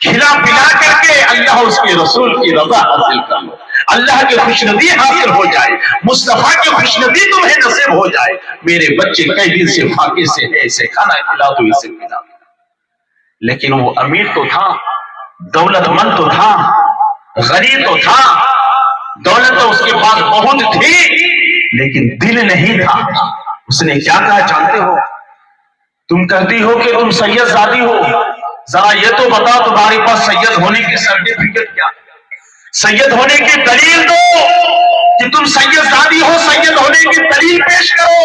کھلا پلا کر کے اللہ اس کے رسول کی رضا حاصل کر لو، اللہ کی خوشنودی حاصل ہو جائے، مصطفیٰ کی خوشنودی تمہیں نصیب ہو جائے۔ میرے بچے کئی دن سے فاقے سے ہے، اسے کھانا کھلا تو اسے پلا۔ لیکن وہ امیر تو تھا، دولت مند تو تھا، غریب تو تھا، دولت تو اس کے پاس بہت تھی، لیکن دل نہیں تھا۔ اس نے کیا کہا جانتے ہو؟ تم کہتی ہو کہ تم سید زادی ہو، ذرا یہ تو بتا تمہارے پاس سید ہونے کی سرٹیفکیٹ کیا، سید ہونے کی دلیل دو کہ تم سید زادی ہو، سید ہونے کی دلیل پیش کرو۔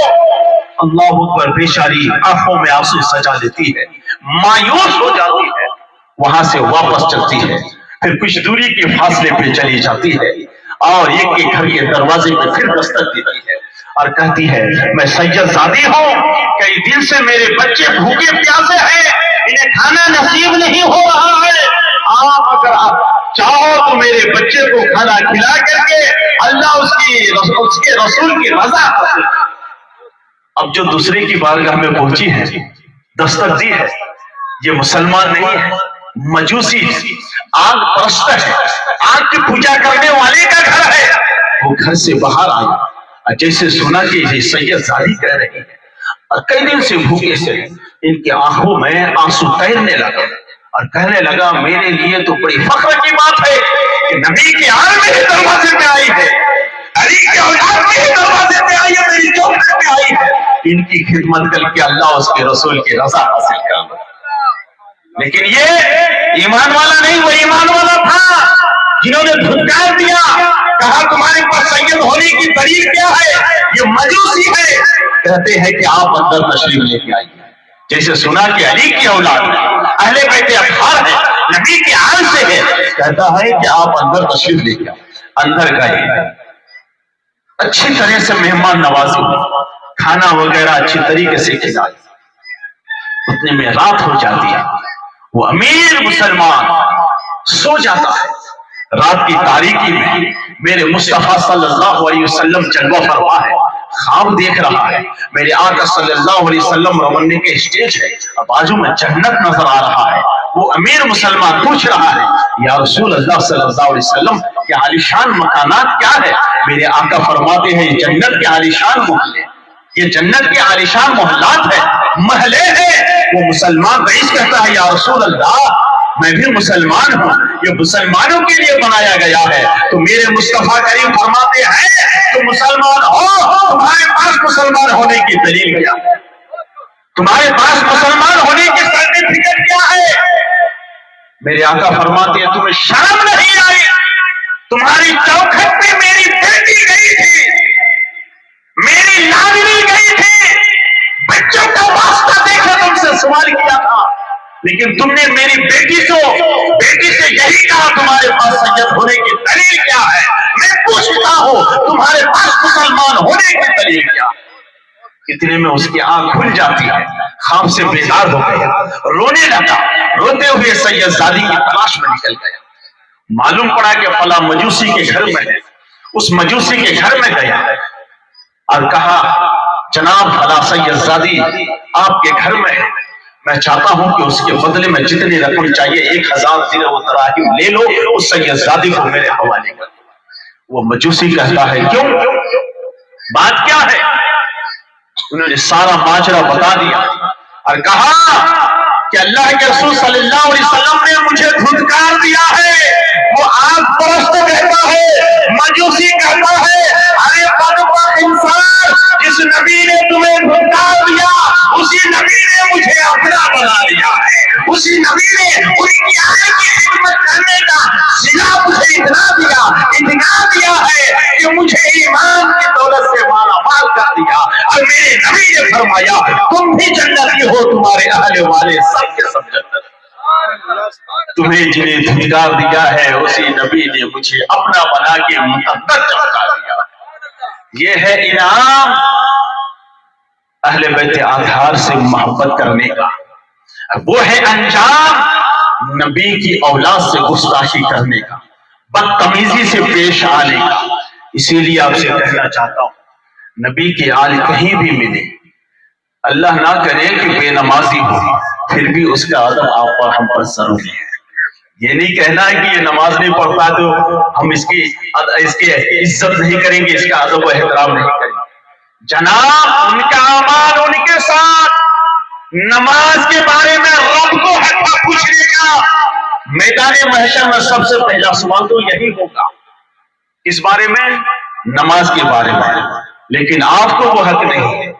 اللہ اکبر، بیچاری آنکھوں میں آنسو سجا دیتی ہے، مایوس ہو جاتی ہے، وہاں سے واپس چلتی ہے، پھر کچھ دوری کے فاصلے پہ چلی جاتی ہے اور ایک کے گھر کے دروازے پہ پھر دستک دیتی ہے اور کہتی ہے میں سید زادی ہوں، کئی دن سے میرے بچے بھوکے پیاسے ہیں، انہیں کھانا نصیب نہیں ہو رہا ہے، آپ اگر آپ چاہو تو میرے بچے کو کھانا کھلا کر کے اللہ اس کے رسول کی رضا حاصل کرے۔ اب جو دوسرے کی بارگاہ میں پہنچی ہے، دستک دی ہے، یہ مسلمان نہیں ہے، مجوسی آگ پرست ہے، آگ کی پوجا کرنے والے کا گھر ہے۔ وہ گھر سے باہر آئی، جیسے سنا کہ یہ سید زادی کہہ رہی ہے اور کئی دن سے بھوکے سے ان کی آنکھوں میں آنسو تیرنے لگا اور کہنے لگا میرے لیے تو بڑی فخر کی بات ہے کہ نبی کی آل میرے دروازے پہ آئی ہے، علی کی اولاد میرے دروازے پہ آئی ہے، میری چوکھٹ پہ آئی ہے، ان کی خدمت کر کے اللہ اس کے رسول کی رضا حاصل کر لو۔ لیکن یہ ایمان والا نہیں، وہ ایمان والا تھا جنہوں نے دھتکار دیا، کہا تمہارے پاس سید ہونے کی دلیل کیا ہے؟ یہ مجوسی ہے۔ کہتے ہیں کہ آپ اندر تشریف لے کے آئیے، جیسے سنا کہ علی کی اولاد اہل بیت اطہار ہے، نبی کی آل سے ہے، کہتا ہے کہ آپ اندر تشریف لے کے آئیے۔ اندر گئے، اچھی طرح سے مہمان نوازی، کھانا وغیرہ اچھی طریقے سے کھلائی، اتنے میں رات ہو جاتی ہے، وہ امیر مسلمان سو جاتا ہے۔ رات کی تاریکی میں میرے مصطفیٰ صلی اللہ علیہ وسلم جلوہ فرما ہے، خواب دیکھ رہا ہے، میرے آقا صلی اللہ علیہ وسلم رونے کے اسٹیج ہے، بازو میں جنت نظر آ رہا ہے۔ وہ امیر مسلمان پوچھ رہا ہے یا رسول اللہ صلی اللہ علیہ وسلم یہ عالیشان مکانات کیا ہے؟ میرے آقا فرماتے ہیں یہ جنت کے عالیشان محلے، یہ جنت کے عالیشان محلات ہیں، محلے ہیں۔ وہ مسلمان رئیس کہتا ہے یا رسول اللہ میں بھی مسلمان ہوں، یہ مسلمانوں کے لیے بنایا گیا ہے۔ تو میرے مصطفیٰ کریم فرماتے ہیں تم مسلمان ہو، تمہارے پاس مسلمان ہونے کی دلیل کیا ہے؟ تمہارے پاس مسلمان ہونے کی سرٹیفکیٹ کیا ہے؟ میرے آقا فرماتے ہیں تمہیں شرم نہیں آئی؟ تمہاری چوکھٹ پہ میری بیٹی گئی تھی، میری نانوی گئی تھی، بچوں کا واسطہ دیکھا تم سے سوال کیا تھا، لیکن تم نے میری بیٹی سے یہی کہا تمہارے پاس سید ہونے کی دلیل کیا ہے؟ میں پوچھتا ہوں تمہارے پاس مسلمان ہونے کی دلیل کیا ہے؟ اتنے میں اس کی آنکھ کھل جاتی ہے، خواب سے بیدار ہو گیا، رونے لگا، روتے ہوئے سید زادی کی تلاش میں نکل گیا۔ معلوم پڑا کہ فلاں مجوسی کے گھر میں ہے، اس مجوسی کے گھر میں گیا اور کہا جناب فلاں سید زادی آپ کے گھر میں ہے، میں چاہتا ہوں کہ اس کے بدلے میں جتنی رقم چاہیے 1000 درہم و دراہم لے لو، اس سید زادی کو میرے حوالے کر۔ وہ مجوسی کہتا ہے کیوں؟ بات کیا ہے؟ انہوں نے سارا ماجرا بتا دیا اور کہا کہ اللہ کے رسول صلی اللہ علیہ وسلم نے مجھے دھتکار دیا ہے، وہ آگ پرست کہتا ہے، مجوسی کہتا ہے ارے بدبخت انسان، جس نبی نے تمہیں دھتکار دیا اسی نبی نے مجھے اپنا بنا لیا ہے، اسی نبی نے ان کی آئے کی خدمت کرنے کا صلہ مجھے اتنا دیا ہے کہ مجھے ایمان کی دولت سے مالا مال کر دیا، اور میرے نبی نے فرمایا تم بھی جنتی ہو، تمہارے اہل والے سب کے سب جنت۔ تمہیں جنہیں دھتکار دیا ہے اسی نبی نے مجھے اپنا بنا کے مقدر چمکا دیا۔ یہ ہے انعام اہل بیت اطہار سے محبت کرنے کا، وہ ہے انجام نبی کی اولاد سے گستاخی کرنے کا، بدتمیزی سے پیش آنے کا۔ اسی لیے آپ سے کہنا چاہتا ہوں نبی کی آل کہیں بھی ملے، اللہ نہ کرے کہ بے نمازی ہو، پھر بھی اس کا ادب آپ پر ہم پر ضروری ہے۔ یہ نہیں کہنا ہے کہ یہ نماز نہیں پڑھتا تو ہم اس کی عزت نہیں کریں گے، اس کا ادب و احترام نہیں کریں گے۔ جناب ان کا اعمال ان کے ساتھ نماز کے بارے میں رب کو حتیٰ پوچھنے کا میدان محشر میں سب سے پہلا سوال تو یہی ہوگا، اس بارے میں، نماز کے بارے میں۔ لیکن آپ کو وہ حق نہیں ہے،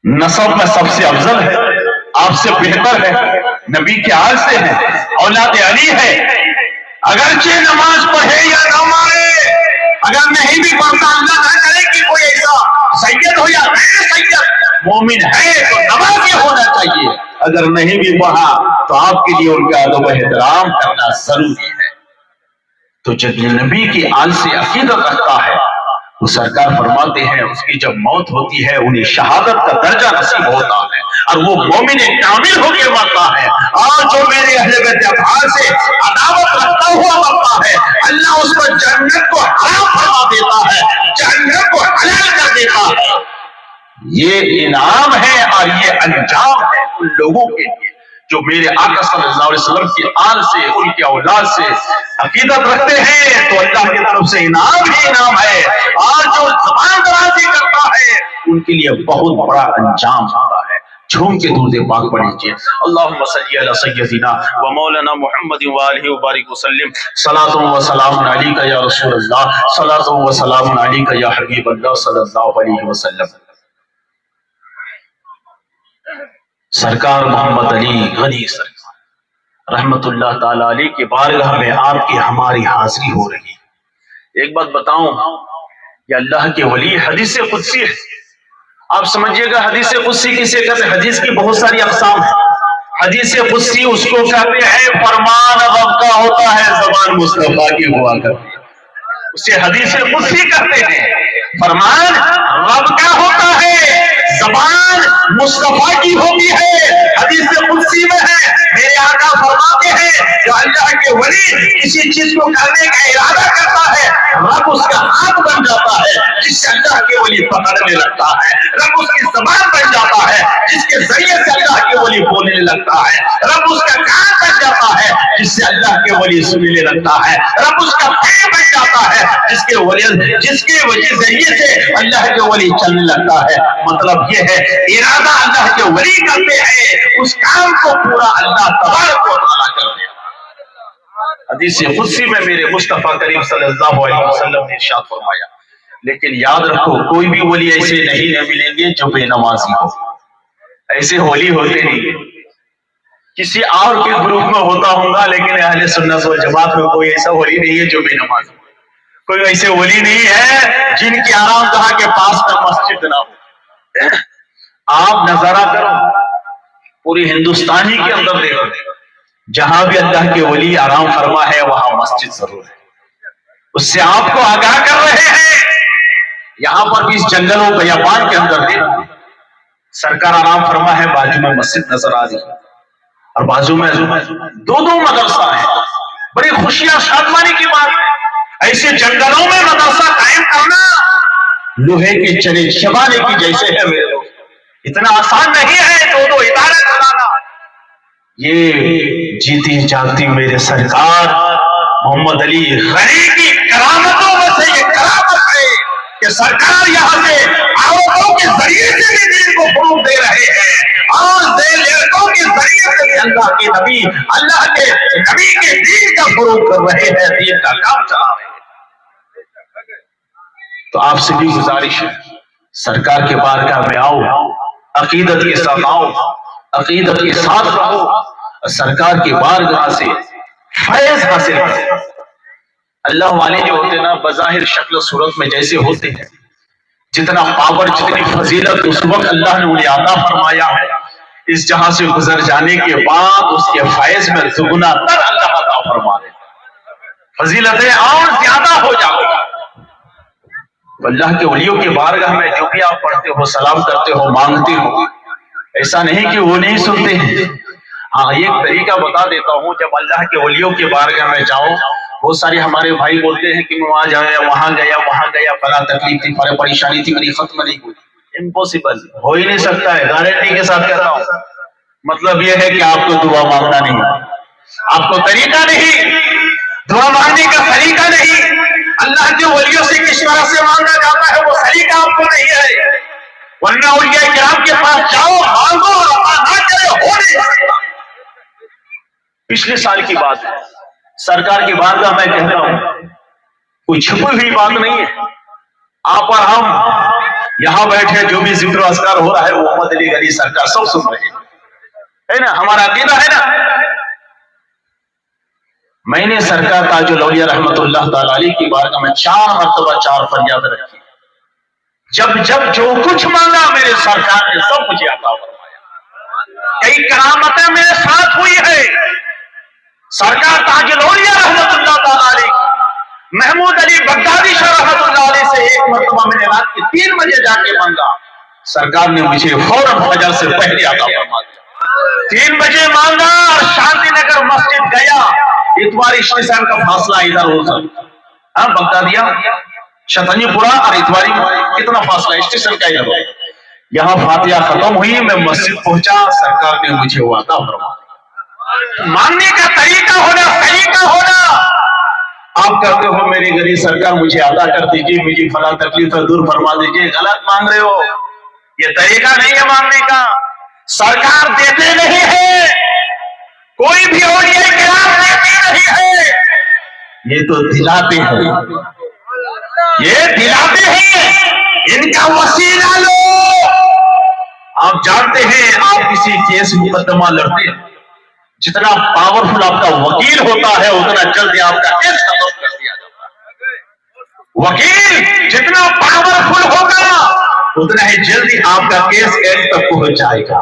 نسب میں سب سے افضل ہے، آپ سے بہتر ہے، نبی کے آل سے ہے، اولاد علی ہے، اگرچہ نماز پڑھے یا نہ مارے، اگر نہیں بھی پڑھتا اللہ نہ کرے کہ کوئی ایسا سید ہو یا غیر سید، مومن ہے تو نمازی ہونا چاہیے، اگر نہیں بھی پڑھا تو آپ کے لیے ان کا ادب و احترام کرنا ضروری ہے۔ تو جب نبی کی آل سے عقیدت رکھتا ہے، وہ سرکار فرماتے ہیں اس کی جب موت ہوتی ہے انہیں شہادت کا درجہ نصیب ہوتا ہے اور وہ مومن کامل ہو کے مرتا ہے۔ اور جو میرے اہل بیت اطہار سے عداوت رکھتا ہوا مرتا ہے، اللہ اس کو جنت کو حرام فرما دیتا ہے، جنت کو حلال کر دیتا ہے۔ یہ انعام ہے اور یہ انجام ہے ان لوگوں کے لیے جو میرے آقا صلی اللہ علیہ وسلم کی آل سے، ان کے اولاد سے عقیدت رکھتے ہیں، تو اللہ کی طرف سے انعام ہی انعام ہے۔ اور جو زبان درازی کرتا ہے ان کے لیے بہت بڑا انجام ہوتا ہے۔ جھوم کے درود پاک پڑھیے، اللہم صلی علی سیدنا و مولانا محمد و آلہ وبارک وسلم، صلاۃ و سلام علیک یا رسول اللہ، صلاۃ و سلام علیک یا حبیب اللہ صلی اللہ علیہ وسلم۔ سرکار محمد علی غنی سرکار رحمت اللہ تعالی علیہ کے بارگاہ میں آپ کی ہماری حاضری ہو رہی ہے۔ ایک بات بتاؤں، یہ اللہ کے ولی حدیث قدسی ہے، آپ سمجھیے گا حدیث قدسی کسے کہتے ہیں؟ حدیث کی بہت ساری اقسام ہیں۔ حدیث قدسی اس کو کہتے ہیں فرمان رب کا ہوتا ہے، زبان مصطفیٰ کی ہوا کرتی ہے، اسے حدیث قدسی کہتے ہیں۔ فرمان رب کا ہوتا ہے، زبان مصطفیٰ کی ہوتی ہے، حدیث قدسی میں ہے۔ میرے آقا فرماتے ہیں جو اللہ کے ولی کسی چیز کو کرنے کا ارادہ کرتا ہے، رب اس کا ہاتھ بن جاتا ہے جس سے اللہ کے ولی پکڑنے لگتا ہے، رب اس کی زبان بن جاتا ہے جس کے ذریعے سے اللہ کے ولی بولنے لگتا ہے، رب اس کا کان بن جاتا ہے جس سے اللہ کے ولی سننے لگتا ہے، رب اس کا پیر بن جاتا ہے جس کے ذریعے سے اللہ کے ولی چلنے لگتا ہے۔ مطلب یہ ہے ارادہ اللہ کے ولی کرتے ہیں، اس کام کو پورا اللہ تبارک و تعالیٰ کرتے ہیں۔ حدیث قدسی میں میرے مصطفیٰ کریم صلی اللہ علیہ وسلم نے ارشاد فرمایا، لیکن یاد رکھو کوئی بھی ولی ایسے نہیں ملیں گے جو بے نمازی ہو، ایسے ولی ہوتے نہیں۔ کسی اور کے گروپ میں ہوتا ہوں گا لیکن اہل سنت و جماعت میں کوئی ایسا ولی نہیں ہے جو بے نمازی ہو، کوئی ایسے ولی نہیں ہے جن کی آرام گاہ کے پاس میں مسجد نہ ہو۔ آپ نظارہ کرو پوری ہندوستان ہی کے اندر دیکھو، جہاں بھی اللہ کے ولی آرام فرما ہے وہاں مسجد ضرور ہے، اس سے آپ کو آگاہ کر رہے ہیں۔ یہاں پر بھی اس جنگلوں بیابان کے اندر دیکھو، سرکار آرام فرما ہے، بازو میں مسجد نظر آ رہی ہے اور بازو میں دو مدرسہ ہے۔ بڑی خوشیاں شادمانی کی بات ہے، ایسے جنگلوں میں مدرسہ قائم کرنا لوہے کے چنے چبانے کی جیسے ہے میرے دوست، اتنا آسان نہیں ہے دو ادارے چلانا۔ یہ جیتی جاگتی میرے سرکار محمد علی غنی کی کرامتوں میں سے یہ کرامت ہے کہ سرکار یہاں سے عورتوں کے ذریعے سے بھی دین کو فروغ دے رہے ہیں اور لڑکوں کے ذریعے سے بھی اللہ کے نبی کے دین کا فروغ کر رہے ہیں، دین کا کام چلا رہے ہیں۔ تو آپ سے بھی گزارش ہے، سرکار کے بارگاہ میں آؤ، عقیدت کے ساتھ آؤ، عقیدت کے ساتھ رہو، سرکار کی بارگاہ سے فیض حاصل کرو۔ اللہ والے جو ہوتے نا بظاہر شکل و صورت میں جیسے ہوتے ہیں، جتنا پاور جتنی فضیلت اس وقت اللہ نے انہیں عطا فرمایا ہے، اس جہاں سے گزر جانے کے بعد اس کے فیض میں دگنا تر اللہ عطا فرما دے، فضیلتیں اور زیادہ ہو جاؤ۔ اللہ کے ولیوں کے بارگاہ میں جو بھی آپ پڑھتے ہو، سلام کرتے ہو، مانگتے ہو، ایسا نہیں کہ وہ نہیں سنتے ہیں۔ ہاں ایک طریقہ بتا دیتا ہوں، جب اللہ کے ولیوں کے بارگاہ میں جاؤ، بہت سارے ہمارے بھائی بولتے ہیں کہ میں وہاں گیا فلاں تکلیف تھی، فلاں پریشانی تھی، میری ختم نہیں ہوئی۔ امپوسیبل، ہو ہی نہیں سکتا ہے، گارنٹی کے ساتھ کہتا ہوں۔ مطلب یہ ہے کہ آپ کو دعا مانگنا نہیں، آپ کو طریقہ نہیں، دعا مانگنے کا طریقہ نہیں، اللہ کے ولیوں سے کس طرح سے مانگا جاتا ہے وہ طریقہ آپ کو نہیں ہے، ورنہ اولیاء کرام کے پاس جاؤ، مانگو اور اللہ نہ کرے ہو نہیں سکتا۔ پچھلے سال کی بات ہے، سرکار کی بارگاہ میں کہتا ہوں، کوئی چھپی ہوئی بات نہیں ہے، آپ اور ہم یہاں بیٹھے جو بھی ذکر و اذکار ہو رہا ہے وہ محمد علی گنی سرکار سب سن رہے ہیں، ہے نا، ہمارا عقیدہ ہے نا۔ میں نے سرکار تاج الاولیاء رحمت اللہ تعالی علیہ کی بارگاہ میں 4 مرتبہ 4 فریاد رکھی، جب جو کچھ مانگا میرے سرکار نے سب کچھ عطا فرمایا، کئی کرامتیں میرے ساتھ ہوئی ہے۔ سرکار تاج الاولیاء رحمت اللہ تعالی علیہ محمود علی بغدادی شاہ رحمت اللہ علیہ سے ایک مرتبہ میں نے رات کے 3 بجے جا کے مانگا، سرکار نے مجھے فوراً فجر سے پہلے عطا فرما دیا۔ 3 بجے مانگا اور شانتی نگر مسجد گیا، اتوار اسٹیشن کا فاصلہ ادھر ادھر، بغدادیہ شتنی پورا اور اتواری کتنا فاصلہ اسٹیشن کا ادھر، یہاں فاتحہ ختم ہوئی، میں مسجد پہنچا، سرکار نے مجھے وہ عطا فرمایا۔ مانگنے کا طریقہ ہونا، طریقہ ہونا۔ آپ کہتے ہو میرے غریب سرکار مجھے عطا کر دیجئے، مجھے فلاں تکلیف دور فرما دیجئے، غلط مانگ رہے ہو، یہ طریقہ نہیں ہے مانگنے کا۔ سرکار دیتے نہیں ہے، کوئی بھی اولیاء کرام دیتے نہیں ہے، یہ تو دلاتے ہیں، یہ دلاتے ہیں، ان کا وسیلہ لو۔ آپ جانتے ہیں آپ کسی کیس مقدمہ لڑتے ہیں، جتنا پاورفل آپ کا وکیل ہوتا ہے اتنا جلدی آپ کا کیس ختم کر دیا جاتا ہے۔ وکیل جتنا پاورفل ہوگا اتنا ہی جلدی آپ کا کیس اینڈ تک پہنچ جائے گا،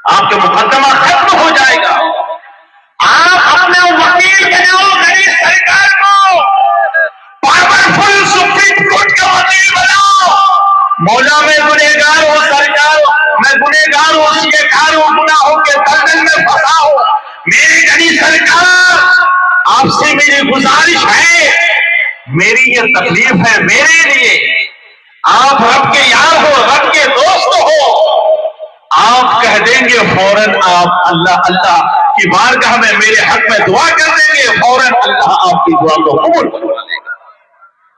آپ کا مقدمہ ختم ہو جائے گا۔ آپ اپنے وکیل بناؤ، غریب سرکار کو پاورفل سپریم کورٹ کا وکیل بناؤ۔ مولا میں گنہگار ہوں سرکار، میں گنہگار ہوں، شیخار ہوں، گناہوں کے دلدل میں پھنسا ہوں، میری غریب سرکار آپ سے میری گزارش ہے، میری یہ تکلیف ہے میرے لیے، آپ رب کے یار ہو، رب کے دوست ہو، آپ کہہ دیں گے فوراً آپ اللہ اللہ کی بارگاہ میں میرے حق میں دعا کر دیں گے، فوراً اللہ آپ کی دعا کو قبول کروا لے گا۔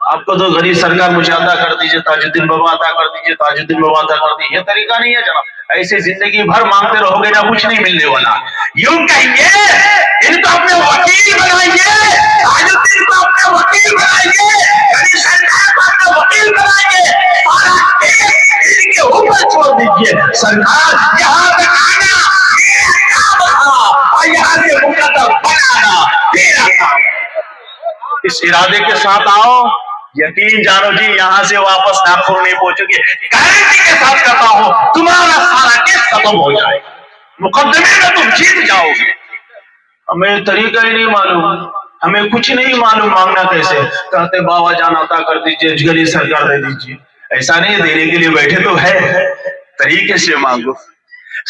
آپ کو تو غریب سرکار مجھے عطا کر دیجئے، تاج الدین بابا عطا کر دیجئے، تاج الدین بابا عطا کر دیجئے، یہ طریقہ نہیں ہے جناب۔ ایسے زندگی بھر مانگتے رہو گے نہ کچھ نہیں ملنے والا۔ یوں کہیے ان کو اپنے وکیل بنائیے، تاج الدین کو اپنے وکیل بنائیے، غریب سرکار کو اپنے وکیل بنائیے، سارا کیس ان کے اوپر چھوڑ دیجئے۔ سرکار یہاں تک آنا میرا کام رہا اور یہاں سے مقدر بنانا میرا کام۔ اس ارادے کے ساتھ آؤ، یقین جانو جی یہاں سے واپس ناخور نہیں پہنچو گے، گارنٹی کے ساتھ کہتا ہوں تمہارا سارا کیس ختم ہو جائے گا، مقدمے میں تم جیت جاؤ گے۔ ہمیں طریقہ ہی نہیں معلوم، ہمیں کچھ نہیں معلوم مانگنا کیسے، کہتے بابا جان عطا کر دیجئے، جگری سرکار دے دیجئے، ایسا نہیں، دینے کے لیے بیٹھے تو ہے، طریقے سے مانگو،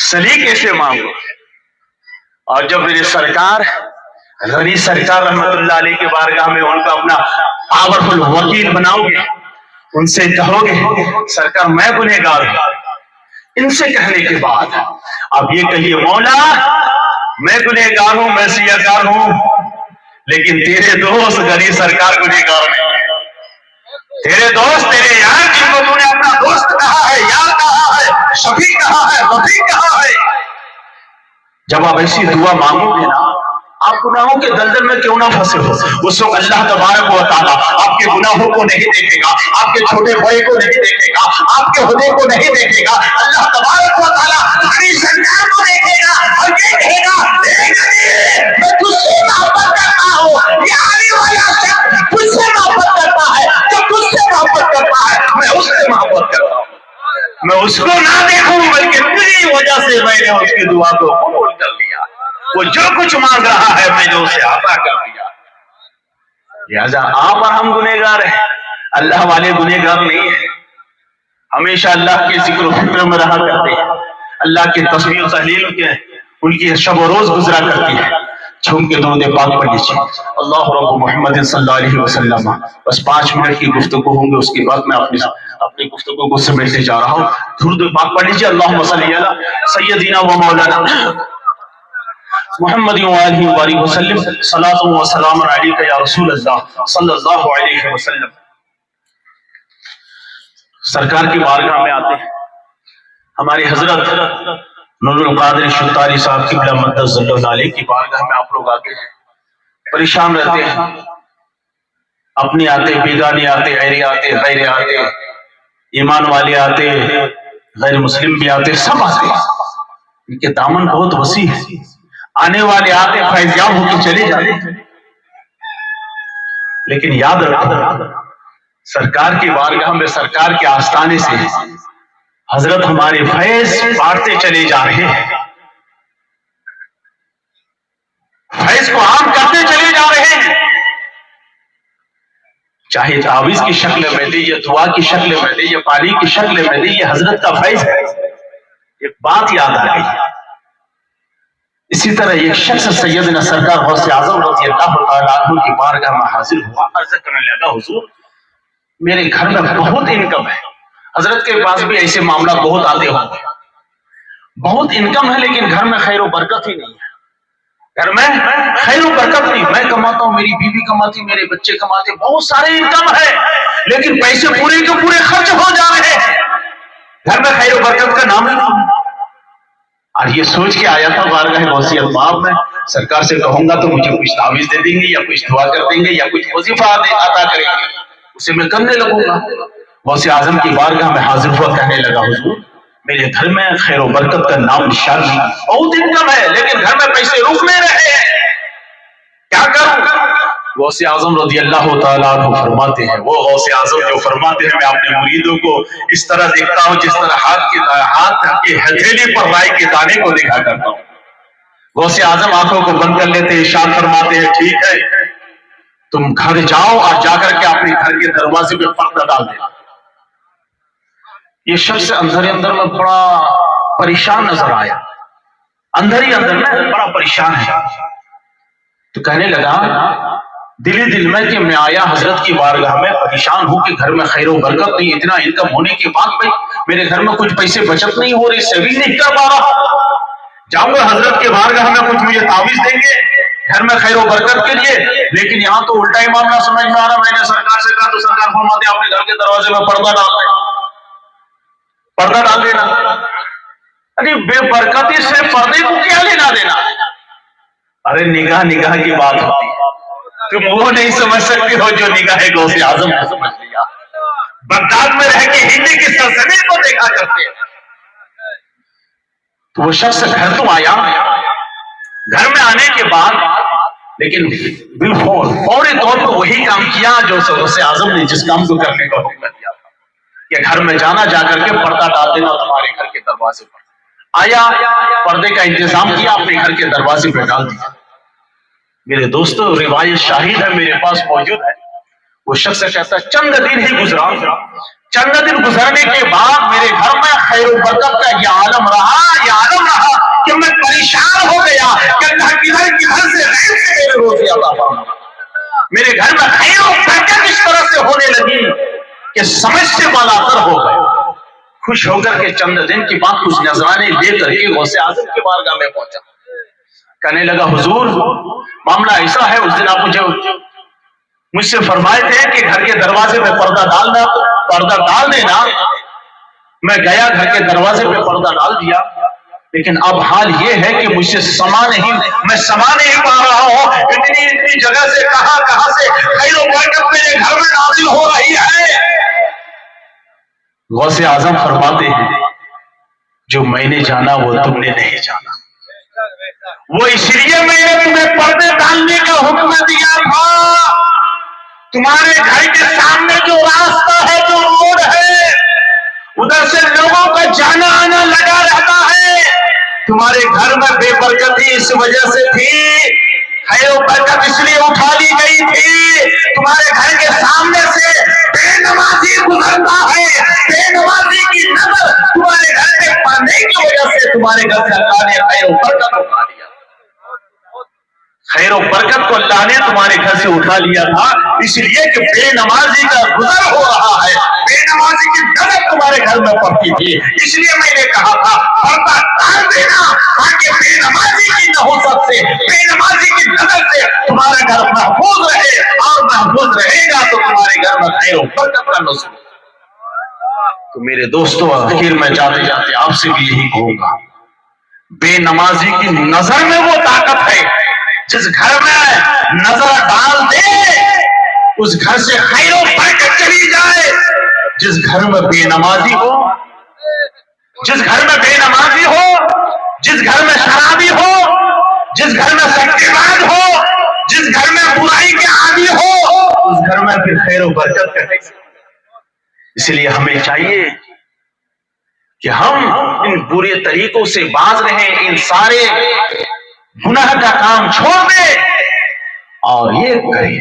سلیقے سے مانگو۔ اور جب میرے سرکار غنی سرکار رحمت اللہ علیہ کے بارگاہ میں ان کا اپنا پاورفل وکیل بناؤ گے، ان سے کہو گے سرکار میں گنہگار ہوں، ان سے کہنے کے بعد آپ یہ کہیے مولا میں گنہگار ہوں، میں سیاکار ہوں، لیکن تیرے دوست غنی سرکار گنہگار نہیں ہے، تیرے دوست تیرے یار جن کو تو نے اپنا دوست کہا ہے، یار کہا ہے، شفیق کہا ہے، رفیق کہا ہے، جب آپ ایسی دعا مانگو گے نا، آپ گناہوں کے دلدل میں کیوں نہ پھنسے ہو، اس وقت اللہ تبارک و تعالیٰ آپ کے گناہوں کو نہیں دیکھے گا، آپ کے چھوٹے بڑے کو نہیں دیکھے گا، آپ کے عہدے کو نہیں دیکھے گا، اللہ تبارک و تعالیٰ ہماری سرکار کو دیکھے گا اور یہ کہے گا میں تجھ سے محبت کرتا ہوں، یہ آنے والا شخص تجھ سے محبت کرتا ہے، جو تجھ سے محبت کرتا ہے میں اس سے محبت کرتا ہوں، میں اس کو نہ دیکھوں بلکہ تیری وجہ سے میں نے اس کی دعا کو قبول کر لیا، وہ جو کچھ مانگ رہا ہے میں نے اسے عطا کر دیا۔ لہذا آپ اور ہم گنہگار ہیں، اللہ والے گنہگار نہیں ہیں، ہمیشہ اللہ کے ذکر و فکر میں رہا کرتے ہیں، اللہ کے تسبیح و تحلیل کے ان کی شب و روز گزرا کرتی ہے۔ چھوم کے درود پاک پڑھ لیجیے، اللہ رب محمد صلی اللہ علیہ وسلم۔ بس 5 منٹ کی گفتگو ہوں گے، اس کے بعد میں اپنی گفتگو کو سمیٹنے جا رہا ہوں۔ درود پاک پڑھ لیجیے، اللہم صلی علی سیدنا و مولانا محمد وآلہ وسلم صلاۃ و سلام علیک یا رسول اللہ صلی اللہ علیہ وسلم۔ سرکار کی بارگاہ میں آتے ہیں، ہمارے حضرت نور القادر شتاری صاحب قبلہ مقدس صلی اللہ علیہ کی بارگاہ میں آپ لوگ آتے ہیں، پریشان رہتے ہیں، اپنے آتے، بیگانے آتے، غیر آتے، غیر آتے، ایمان والے آتے، غیر مسلم بھی آتے، سب آتے ہیں، ان کے دامن بہت وسیع ہے، آنے والے آتے فیض یاب ہو کے چلے جاتے ہیں، لیکن یاد رکھو سرکار کی بارگاہ میں، سرکار کے آستانے سے حضرت ہمارے فیض بانٹتے چلے جا رہے ہیں، فیض کو عام کرتے چلے جا رہے ہیں، چاہے تعویذ کی شکل میں دے یا دعا کی شکل میں دے یا پانی کی شکل میں دے، یہ حضرت کا فیض ہے۔ ایک بات یاد آ گئی، اسی طرح ایک شخص سیدنا سرکار غوث اعظم رضی اللہ تعالیٰ عنہ کی بارگاہ میں حاضر ہوا، عرض کرنے لگا حضور میرے گھر میں بہت انکم ہے، حضرت کے پاس بھی ایسے معاملات بہت آتے ہوں گے، بہت انکم ہے لیکن گھر میں خیر و برکت ہی نہیں ہے، گھر میں خیر و برکت نہیں، میں کماتا ہوں، میری بیوی کماتی، میرے بچے کماتے، بہت سارے انکم ہے لیکن پیسے پورے کے پورے خرچ ہو جا رہے ہیں، گھر میں خیر و برکت کا نام نہیں۔ اور یہ سوچ کے آیا تھا بارگاہ غوث اعظم میں، سرکار سے کہوں گا تو مجھے کچھ تعویذ دے دیں گے یا کچھ دعا کر دیں گے یا کچھ وظیفہ عطا کریں گے، اسے میں کرنے لگوں گا۔ غوث اعظم کی بارگاہ میں حاضر ہوا، کہنے لگا حضور میرے گھر میں خیر و برکت کا نام نشان نہیں، بہت انکم ہے لیکن گھر میں پیسے رک نہیں رہے ہیں، کیا کروں؟ غوث اعظم رضی اللہ تعالیٰ عنہ فرماتے ہیں، وہ غوث اعظم جو فرماتے ہیں میں اپنے مریدوں کو اس طرح دیکھتا ہوں جس طرح ہاتھ کی ہتھیلی پر رائے کے دانے کو دیکھا کرتا ہوں۔ غوث اعظم آنکھوں کو بند کر لیتے ہیں، ارشاد فرماتے ہیں ٹھیک ہے تم گھر جاؤ اور جا کر کے اپنے گھر کے دروازے پہ پردہ ڈال دینا۔ یہ شخص اندر ہی اندر میں بڑا پریشان نظر آیا، اندر ہی اندر میں بڑا پریشان ہے، تو کہنے لگا دل ہی دل میں کہ میں آیا حضرت کی بارگاہ میں پریشان ہوں کہ گھر میں خیر و برکت نہیں، اتنا انکم ہونے کے بعد بھی میرے گھر میں کچھ پیسے بچت نہیں ہو رہی، سیونگ نہیں کر پا رہا، جاؤں گا حضرت کے بارگاہ میں کچھ مجھے تعویذ دیں گے گھر میں خیر و برکت کے لیے، لیکن یہاں تو الٹا ہی معاملہ سمجھ میں آ رہا۔ میں نے سرکار سے کہا تو سرکار فرماتے اپنے گھر کے دروازے میں پردہ ڈال دیں، پردہ ڈال دینا۔ ارے بے برکتی سے پردے کو کیا لینا دینا؟ ارے نگاہ نگاہ کی بات ہوتی ہے، تم وہ نہیں سمجھ سکتی ہو جو نگاہ غوث اعظم نے سمجھ لیا۔ بغداد میں رہ کے ہندی کی سلطنت کو دیکھا کرتے ہیں، تو وہ شخص گھر تو آیا، گھر میں آنے کے بعد لیکن فوری طور پر وہی کام کیا جو غوث اعظم نے جس کام کو کرنے کا حکم دیا تھا کہ گھر میں جانا، جا کر کے پردہ ڈال دینا تمہارے گھر کے دروازے پر۔ آیا پردے کا انتظام کیا، اپنے گھر کے دروازے پہ ڈال دیا۔ میرے دوستو روایت شاہد ہے، میرے پاس موجود ہے، وہ شخص کہتا ہے چند دن ہی گزرا، چند دن گزرنے کے بعد میرے گھر میں خیر و برکت کا یہ عالم رہا کہ میں پریشان ہو گیا کہ اللہ کدھر سے غیب سے میرے روزی عطا فرما۔ میرے گھر میں خیر و برکت اس طرح سے ہونے لگی کہ سمجھ سے بالا تر ہو گئے۔ خوش ہو کر کے چند دن کی بات کچھ نذرانے لے کر کے غوث اعظم کی بارگاہ میں پہنچا، کہنے لگا حضور معاملہ ایسا ہے، اس دن آپ مجھ سے فرمائے تھے کہ گھر کے دروازے پہ پردہ ڈال دینا، میں گیا گھر کے دروازے پہ پردہ ڈال دیا، لیکن اب حال یہ ہے کہ مجھ سے میں سما نہیں پا رہا ہوں، اتنی جگہ سے کہاں سے خیر و برکت میرے گھر میں نازل ہو رہی ہے۔ غوث اعظم فرماتے ہیں جو میں نے جانا وہ تم نے نہیں جانا، وہ اس لیے میں نے تمہیں پردے ڈالنے کا حکم دیا تھا، تمہارے گھر کے سامنے جو راستہ ہے، جو روڈ ہے، ادھر سے لوگوں کا جانا آنا لگا رہتا ہے، تمہارے گھر میں بے برکتی اس وجہ سے تھی، خیر و برکت اس لیے اٹھا لی گئی تھی، تمہارے گھر کے سامنے سے بے نمازی گزرتا ہے، بے نمازی کی نظر تمہارے گھر میں پڑنے کی وجہ سے تمہارے گھر سے اللہ نے خیر و برکت اٹھا لیا۔ خیر و برکت کو اللہ نے تمہارے گھر سے اٹھا لیا تھا، اس لیے کہ بے نمازی کا گزر ہو رہا ہے، بے نمازی کی نظر تمہارے گھر میں پڑتی تھی، اس لیے میں نے کہا تھا پردہ ڈال دینا تاکہ بے نمازی کی نحوست سے، بے نمازی کی نظر سے تمہارا گھر محفوظ رہے، اور محفوظ رہے گا تو تمہارے گھر میں خیر و برکت کا نزول۔ تو میرے دوستو، آخر میں جاتے جاتے آپ سے بھی یہی کہوں گا، بے نمازی کی نظر میں وہ طاقت ہے، جس گھر میں نظر ڈال دے اس گھر سے خیر و برکت چلی جائے۔ جس گھر میں بے نمازی ہو، جس گھر میں بے نمازی ہو، جس گھر میں شرابی ہو، جس گھر میں سٹے باز ہو، جس گھر میں برائی کے عادی ہو، اس گھر میں پھر خیر و برکت کا نہیں۔ اس لیے ہمیں چاہیے کہ ہم ان برے طریقوں سے باز رہیں، ان سارے گناہ کا کام چھوڑ دیں اور یہ کریں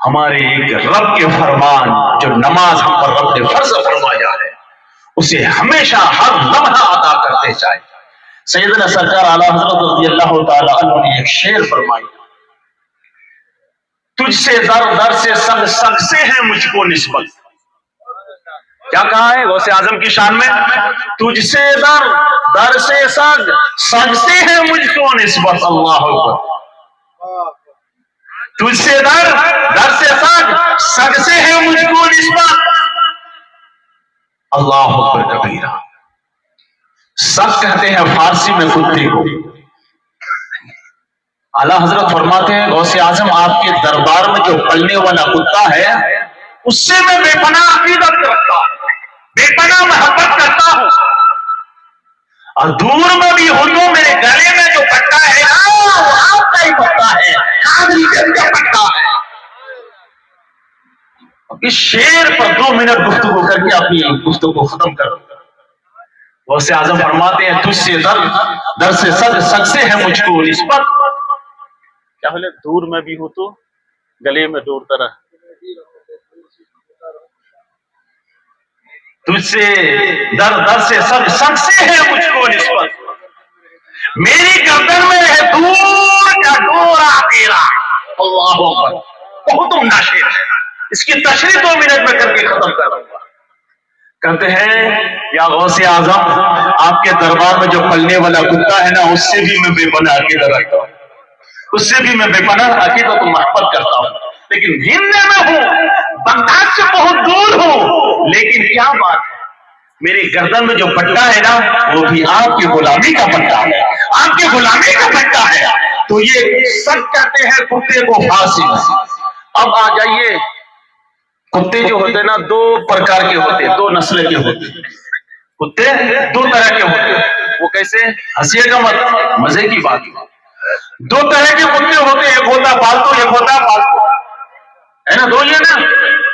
ہمارے ایک رب کے فرمان، جو نماز ہم پر رب نے فرض فرمایا ہے، اسے ہمیشہ ہر لمحہ ادا کرتے جائیں۔ سیدنا سرکار اعلیٰ حضرت رضی اللہ تعالیٰ عنہ نے ایک شعر فرمایا، تجھ سے در در سے سگ سگ سے ہے مجھ کو نسبت۔ کیا کہا ہے غوث اعظم کی شان میں؟ تجھ سے در در سے سگ سگ سے ہے مجھ کو نسبت، اللہ اکبر۔ تجھ سے در در سے سگ سگ سے ہے مجھ کو نسبت، اللہ اکبر کبیرہ۔ سگ کہتے ہیں فارسی میں کتے کو۔ اعلیٰ حضرت فرماتے ہیں غوث اعظم آپ کے دربار میں جو پلنے والا کتا ہے، اس سے میں بے پناہ عقیدت رکھتا ہوں، بے پناہ محبت کرتا ہوں، اور دور میں بھی ہوں تو میرے گلے میں جو پٹا ہے نا وہ آپ کا ہی پٹا ہے، قادری جن کا پٹا ہے۔ اب اس شعر پر 2 منٹ گفتگو کر کے اپنی گفتگو ختم کروں گا۔ غوث اعظم فرماتے ہیں تجھ سے در در سے سگ سگ سے ہے مجھ کو نسبت، کیا بولے؟ دور میں بھی ہوں تو گلے میں ڈورتا رہا۔ تجھ سے در در سے سگ سگ سے ہے مجھ کو نسبت، میری گردن میں ہے دور کا ڈورا تیرا، اللہ اکبر۔ بہت عمدہ شعر ہے، اس کی تشریح 2 منٹ میں کر کے ختم کروں گا۔ کہتے ہیں یا غوث اعظم آپ کے دربار میں جو پلنے والا کتا ہے نا، اس سے بھی میں بے پناہ عقیدت رکھتا ہوں، اس سے بھی میں بے پناہ عقیدت و محبت کرتا ہوں، لیکن ہندے میں ہوں، بغداد سے بہت دور ہوں، لیکن کیا بات ہے میرے گردن میں جو پٹا ہے نا وہ بھی آپ کی غلامی کا پٹا ہے، آپ کی غلامی کا پٹا ہے۔ تو یہ سب کہتے ہیں کتے کو فارسی میں۔ اب آ جائیے، کتے جو ہوتے نا 2 پرکار کے ہوتے، 2 نسل کے ہوتے، کتے 2 طرح کے ہوتے۔ وہ کیسے؟ ہنسیے گا مت، مزے کی بات۔ 2 طرح کے کتے ہوتے، ایک ہوتا پالتو، ایک ہوتا پالتو، ہے نا؟ 2 ہی ہے نا،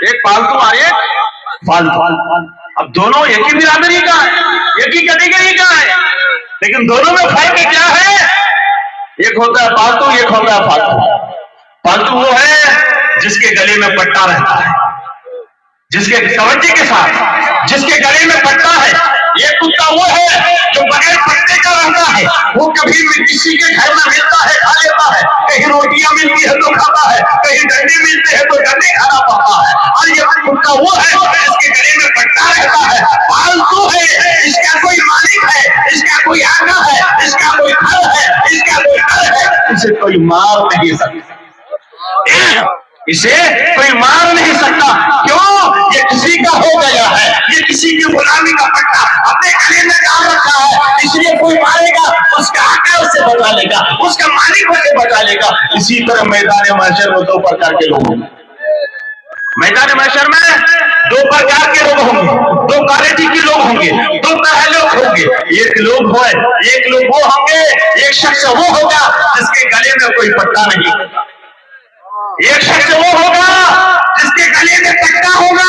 ایک پالتو اور ایک پالتو۔ اب دونوں ایک ہی برادری کا ہے، ایک ہی کیٹیگری کا ہے، لیکن دونوں میں فرق کیا ہے؟ ایک ہوتا ہے پالتو، ایک ہوتا ہے پالتو۔ پالتو وہ ہے جس کے گلے میں پٹا رہتا ہے، جس کے توجہ کے ساتھ جس کے گلے میں پٹا ہے۔ ایک کتا وہ ہے جو بغیر پٹے کا رہتا ہے، وہ کبھی بھی کسی کے گھر میں ملتا ہے کھا لیتا ہے، کہیں روٹیاں ملتی ہے تو کھاتا ہے، کہیں ڈنڈے ملتے ہیں تو ڈنڈے کھانا پڑتا ہے۔ اور یہ کتا وہ ہے جس کے گلے میں پٹا رہتا ہے، پالتو ہے، اس کا کوئی مالک ہے، اس کا کوئی آقا ہے، اس کا کوئی گھر ہے، اس کا کوئی گھر ہے، اسے کوئی مار نہیں سکتا، اسے کوئی مار نہیں سکتا۔ کیوں؟ یہ کسی کا ہو گیا ہے، یہ کسی کی غلامی کا پٹا اپنے گلے میں ڈال رکھا ہے، اس لیے کوئی مارے گا اس کا آقا اسے بچا لے گا، اس کا مالک اسے بچا لے گا۔ اسی طرح میدان محشر میں 2 پرکار کے لوگ ہوں گے، میدان محشر میں 2 پرکار کے لوگ ہوں گے، 2 کوالٹی کے لوگ ہوں گے، 2 طرح لوگ ہوں گے۔ ایک لوگ وہ ہوں گے، ایک شخص وہ ہوگا جس کے گلے میں کوئی پٹا نہیں ہوگا، ایک شخص وہ ہوگا جس کے گلے میں پٹا ہوگا۔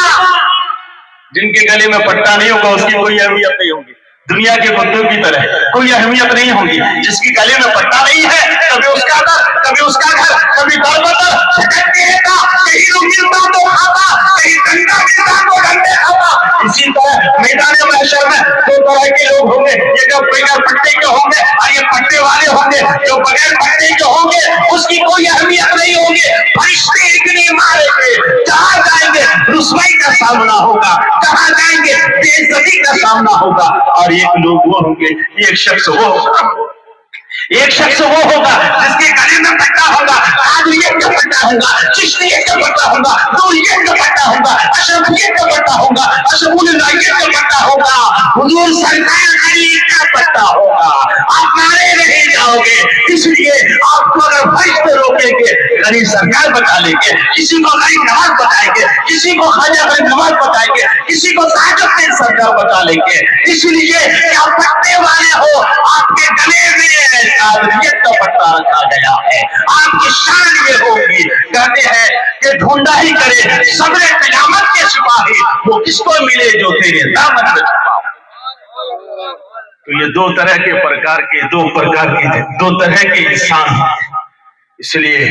جن کے گلے میں پٹا نہیں ہوگا اس کی کوئی اہمیت نہیں ہوگی، دنیا کے کتوں کی طرح کوئی اہمیت نہیں ہوگی۔ جس کی گلے میں پٹا نہیں ہے، کبھی اس کا در، کبھی اس کا گھر، کبھی در بدر بھٹکتے رہتا، کہیں لوگ ملتا تو کھاتا، کہیں ڈنڈا ملتا تو ڈنڈے کھاتا۔ اسی طرح میدان محشر میں 2 طرح کے لوگ ہوں گے، یہ جو بغیر پٹے کے ہوں گے اور یہ پٹے والے ہوں گے۔ گے، جو بغیر پردے کے ہوں گے اس کی کوئی اہمیت نہیں ہوگی، فرشتے اتنی ماریں گے، جہاں جائیں گے رسوائی کا سامنا ہوگا، جہاں جائیں گے بے عزتی کا سامنا ہوگا۔ اور ایک لوگ وہ ہوں گے، ایک شخص وہ ہوگا جس کے گلے میں پٹا ہوگا، قادریت کا پٹا ہوگا، چشتیت کا پٹا ہوگا، نوریت کا پٹا ہوگا، اشرفیت کا پٹا ہوگا، اشرف اللہیت کا پٹا ہوگا، حضور سرکار علی کا پٹا ہوگا۔ آپ مارے نہیں جاؤ گے، اس لیے آپ کو اگر فرشتے روکیں گے غریب سرکار بتا لیں گے، کسی کو غریب نواز بتائیں گے، کسی کو خواجہ غریب نواز بتائیں گے، کسی کو تاج الدین سرکار بتا لیں گے، اس لیے کہ آپ پٹے والے ہو، آپ کے گلے میں قادریت کا پٹا رکھا گیا ہے۔ آپ کی شان یہ ہوگی، کہتے ہیں کہ ڈھونڈا ہی کرے صبر قیامت کے سپاہی، وہ کس کو ملے جو تیرے دامن میں چھپا ہو۔ تو یہ دو طرح کے انسان ہیں، اس لیے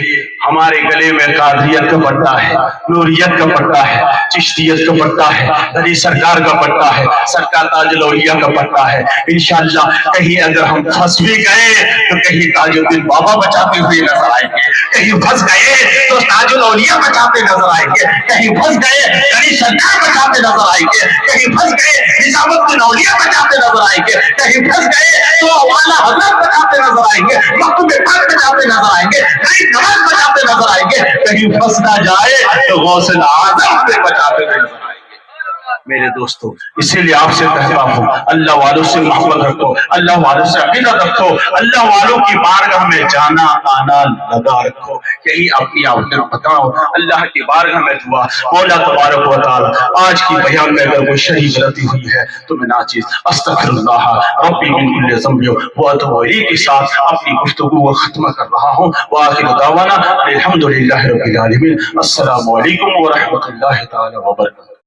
ہمارے گلے میں قادریت کا پٹا ہے، نوریت کا پٹا ہے، چشتیت کا پٹا ہے، علی سرکار کا پٹا ہے، سرکار تاج الاولیاء کا پٹا ہے۔ انشاءاللہ کہیں اگر ہم پھنس بھی گئے تو کہیں تاج الدین بابا بچاتے ہوئے نظر آئیں گے، کہیں پھنس گئے تو تاج الاولیاء بچاتے نظر آئیں گے، کہیں پھنس گئے علی سرکار بچاتے نظر آئیں گے، کہیں پھنس گئے نظام الدین اولیاء بچاتے نظر آئیں گے، کہیں پھنس گئے تو اعلیٰ حضرت بچاتے نظر آئیں گے، مکتوم پاک بچاتے نظر آئیں گے، نماز بچاتے نظر آئیں گے، کہیں پھنس نہ جائے تو غوث اعظم سے بچاتے نظر آئیں گے۔ میرے دوستو، اسی لیے آپ سے کہتا ہوں اللہ والوں سے محبت رکھو، اللہ والوں سے عقیدت رکھو، اللہ والوں کی بارگاہ میں جانا آنا لگا رکھو، یہی اپنی آخر بتاؤ۔ اللہ کی بارگاہ میں دعا، مولا تبارک و تعالی آج کی بیان میں اگر کوئی شرعی غلطی ہوئی ہے تو میں ناچیز استغفر اللہ ربی من کل ذنب واتوب الیہ کے ساتھ اپنی گفتگو کو ختم کر رہا ہوں۔ وآخر دعوانا الحمدللہ رب العالمین۔ السلام علیکم ورحمۃ اللہ تعالی وبرکاتہ۔